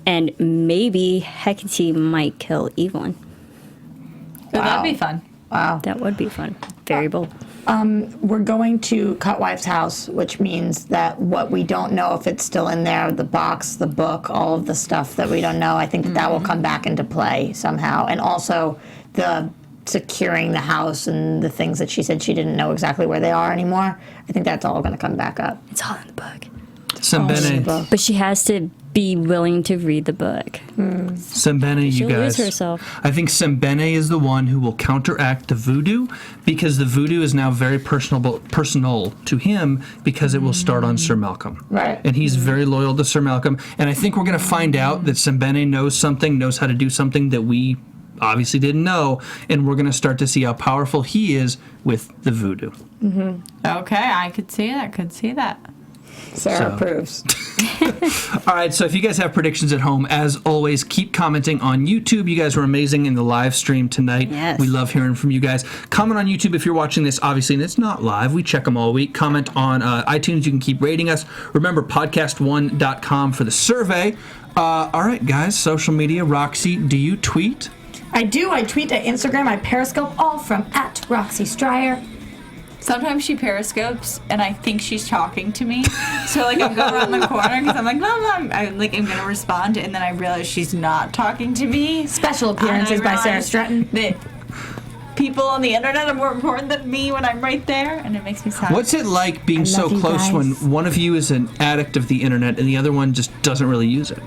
and maybe Hecate might kill Evelyn.
So that'd be fun.
Wow.
That would be fun. Very bold.
We're going to Cutwife's house, which means that what we don't know if it's still in there, the box, the book, all of the stuff that we don't know, I think that will come back into play somehow. And also the securing the house and the things that she said she didn't know exactly where they are anymore. I think that's all going to come back up.
It's all in the book.
Sembene.
But she has to be willing to read the book.
Sembene, you
She'll
guys.
lose herself.
I think Sembene is the one who will counteract the voodoo, because the voodoo is now very personal to him, because it will start on Sir Malcolm.
Right.
And he's very loyal to Sir Malcolm. And I think we're going to find out that Sembene knows how to do something that we obviously didn't know, and we're going to start to see how powerful he is with the voodoo.
Okay, I could see that.
Sarah approves.
All right, so if you guys have predictions at home, as always, keep commenting on YouTube. You guys were amazing in the live stream tonight.
Yes.
We love hearing from you guys. Comment on YouTube if you're watching this, obviously, and it's not live. We check them all week. Comment on iTunes. You can keep rating us. Remember, podcast1.com for the survey. All right, guys, social media. Roxy, do you tweet?
I do. I tweet at Instagram. I Periscope, all from @RoxyStriar.
Sometimes she periscopes, and I think she's talking to me. So, like, I'm going around the corner because I'm like, Mom, I'm going to respond, and then I realize she's not talking to me.
Special appearances by Sara Stretton.
That people on the internet are more important than me when I'm right there, and it makes me sad.
What's it like being so
love you
close
guys.
when one of you is an addict of the internet and the other one just doesn't really use it?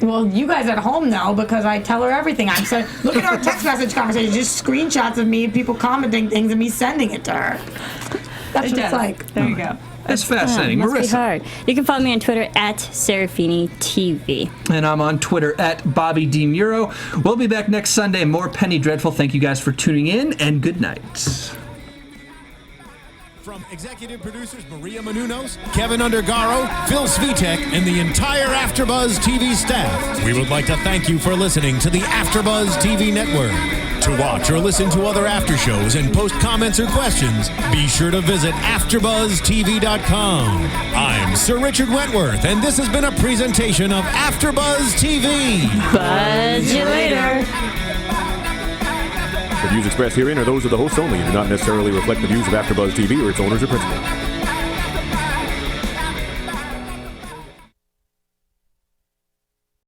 Well, you guys at home know, because I tell her everything. I'm saying, look at our text message conversation, just screenshots of me, people commenting things, and me sending it to her. That's what it's like.
There you go.
That's fascinating.
Must be
Marissa.
hard. You can follow me on Twitter at Serafini TV.
And I'm on Twitter at Bobby DeMuro. We'll be back next Sunday. More Penny Dreadful. Thank you guys for tuning in, and good night.
From executive producers Maria Menounos, Kevin Undergaro, Phil Svitek, and the entire AfterBuzz TV staff, we would like to thank you for listening to the AfterBuzz TV network. To watch or listen to other after shows and post comments or questions, be sure to visit AfterBuzzTV.com. I'm Sir Richard Wentworth, and this has been a presentation of AfterBuzz TV.
Buzz you later.
The views expressed herein are those of the hosts only and do not necessarily reflect the views of AfterBuzz TV or its owners or principals.